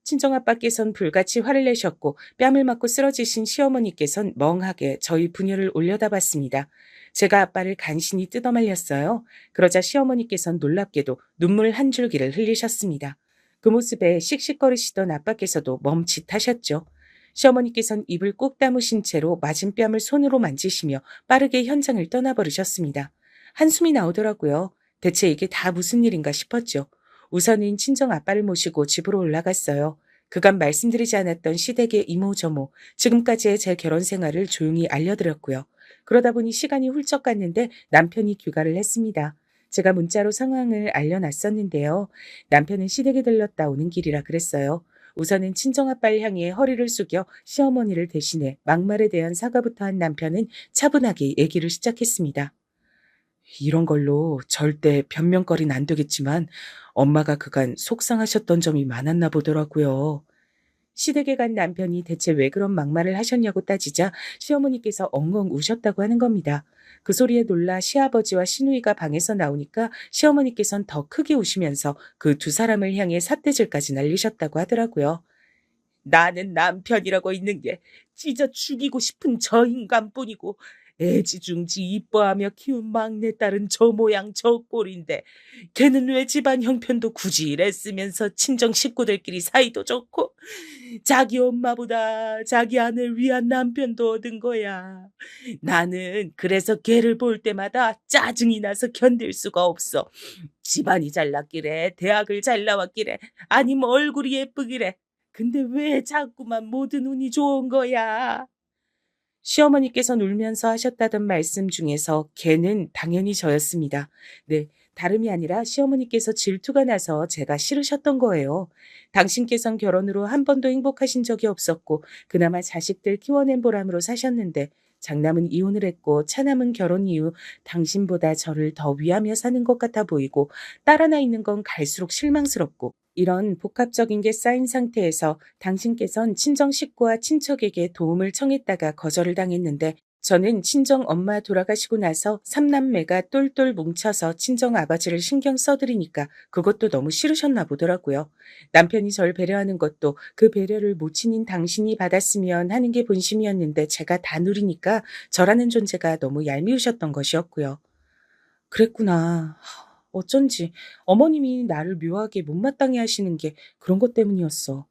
친정아빠께선 불같이 화를 내셨고 뺨을 맞고 쓰러지신 시어머니께선 멍하게 저희 부녀를 올려다봤습니다. 제가 아빠를 간신히 뜯어말렸어요. 그러자 시어머니께선 놀랍게도 눈물 한 줄기를 흘리셨습니다. 그 모습에 씩씩거리시던 아빠께서도 멈칫하셨죠. 시어머니께선 입을 꾹 다무신 채로 맞은 뺨을 손으로 만지시며 빠르게 현장을 떠나버리셨습니다. 한숨이 나오더라고요. 대체 이게 다 무슨 일인가 싶었죠. 우선은 친정 아빠를 모시고 집으로 올라갔어요. 그간 말씀드리지 않았던 시댁의 이모저모, 지금까지의 제 결혼 생활을 조용히 알려드렸고요. 그러다 보니 시간이 훌쩍 갔는데 남편이 귀가를 했습니다. 제가 문자로 상황을 알려놨었는데요. 남편은 시댁에 들렀다 오는 길이라 그랬어요. 우선은 친정아빠를 향해 허리를 숙여 시어머니를 대신해 막말에 대한 사과부터 한 남편은 차분하게 얘기를 시작했습니다. 이런 걸로 절대 변명거리는 안 되겠지만 엄마가 그간 속상하셨던 점이 많았나 보더라고요. 시댁에 간 남편이 대체 왜 그런 막말을 하셨냐고 따지자 시어머니께서 엉엉 우셨다고 하는 겁니다. 그 소리에 놀라 시아버지와 시누이가 방에서 나오니까 시어머니께선 더 크게 우시면서 그 두 사람을 향해 삿대질까지 날리셨다고 하더라고요. 나는 남편이라고 있는 게 찢어 죽이고 싶은 저 인간뿐이고 애지중지 이뻐하며 키운 막내딸은 저 모양 저 꼴인데 걔는 왜 집안 형편도 굳이 이랬으면서 친정 식구들끼리 사이도 좋고 자기 엄마보다 자기 아내를 위한 남편도 얻은 거야. 나는 그래서 걔를 볼 때마다 짜증이 나서 견딜 수가 없어. 집안이 잘났기래, 대학을 잘 나왔기래, 아니면 얼굴이 예쁘기래. 근데 왜 자꾸만 모든 운이 좋은 거야? 시어머니께서 울면서 하셨다던 말씀 중에서 걔는 당연히 저였습니다. 네, 다름이 아니라 시어머니께서 질투가 나서 제가 싫으셨던 거예요. 당신께선 결혼으로 한 번도 행복하신 적이 없었고 그나마 자식들 키워낸 보람으로 사셨는데 장남은 이혼을 했고 차남은 결혼 이후 당신보다 저를 더 위하며 사는 것 같아 보이고 딸 하나 있는 건 갈수록 실망스럽고 이런 복합적인 게 쌓인 상태에서 당신께선 친정 식구와 친척에게 도움을 청했다가 거절을 당했는데 저는 친정 엄마 돌아가시고 나서 삼남매가 똘똘 뭉쳐서 친정 아버지를 신경 써드리니까 그것도 너무 싫으셨나 보더라고요. 남편이 절 배려하는 것도 그 배려를 모친인 당신이 받았으면 하는 게 본심이었는데 제가 다 누리니까 저라는 존재가 너무 얄미우셨던 것이었고요. 그랬구나. 어쩐지 어머님이 나를 묘하게 못마땅해 하시는 게 그런 것 때문이었어.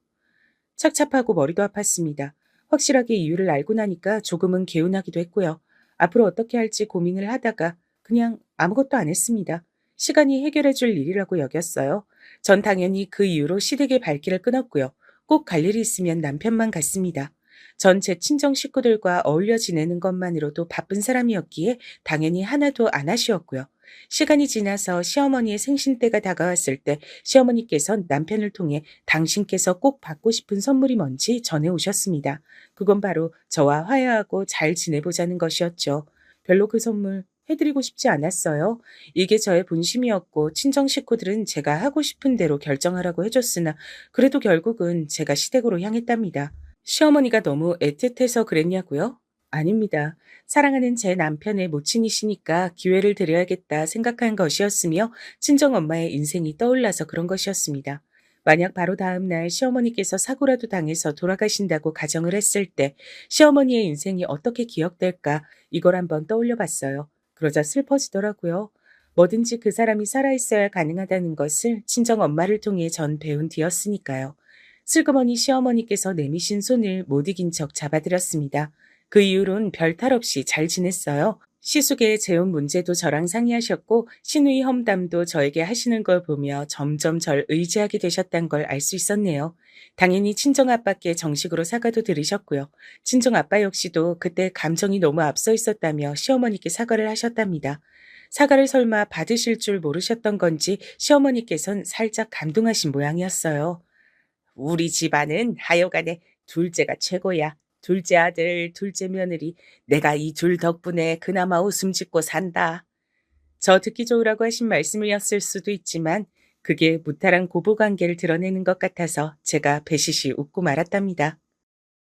착잡하고 머리도 아팠습니다. 확실하게 이유를 알고 나니까 조금은 개운하기도 했고요. 앞으로 어떻게 할지 고민을 하다가 그냥 아무것도 안 했습니다. 시간이 해결해 줄 일이라고 여겼어요. 전 당연히 그 이후로 시댁의 발길을 끊었고요. 꼭 갈 일이 있으면 남편만 갔습니다. 전 제 친정 식구들과 어울려 지내는 것만으로도 바쁜 사람이었기에 당연히 하나도 안 아쉬웠고요. 시간이 지나서 시어머니의 생신 때가 다가왔을 때 시어머니께선 남편을 통해 당신께서 꼭 받고 싶은 선물이 뭔지 전해 오셨습니다. 그건 바로 저와 화해하고 잘 지내보자는 것이었죠. 별로 그 선물 해드리고 싶지 않았어요. 이게 저의 본심이었고 친정 식구들은 제가 하고 싶은 대로 결정하라고 해줬으나 그래도 결국은 제가 시댁으로 향했답니다. 시어머니가 너무 애틋해서 그랬냐고요? 아닙니다. 사랑하는 제 남편의 모친이시니까 기회를 드려야겠다 생각한 것이었으며 친정엄마의 인생이 떠올라서 그런 것이었습니다. 만약 바로 다음 날 시어머니께서 사고라도 당해서 돌아가신다고 가정을 했을 때 시어머니의 인생이 어떻게 기억될까 이걸 한번 떠올려 봤어요. 그러자 슬퍼지더라고요. 뭐든지 그 사람이 살아있어야 가능하다는 것을 친정엄마를 통해 전 배운 뒤였으니까요. 슬그머니 시어머니께서 내미신 손을 못 이긴 척 잡아드렸습니다. 그 이후론 별탈 없이 잘 지냈어요. 시숙의 재혼 문제도 저랑 상의하셨고 시누이 험담도 저에게 하시는 걸 보며 점점 절 의지하게 되셨단 걸 알 수 있었네요. 당연히 친정아빠께 정식으로 사과도 드리셨고요. 친정아빠 역시도 그때 감정이 너무 앞서 있었다며 시어머니께 사과를 하셨답니다. 사과를 설마 받으실 줄 모르셨던 건지 시어머니께선 살짝 감동하신 모양이었어요. 우리 집안은 하여간에 둘째가 최고야. 둘째 아들, 둘째 며느리, 내가 이 둘 덕분에 그나마 웃음 짓고 산다. 저 듣기 좋으라고 하신 말씀이었을 수도 있지만 그게 무탈한 고부관계를 드러내는 것 같아서 제가 배시시 웃고 말았답니다.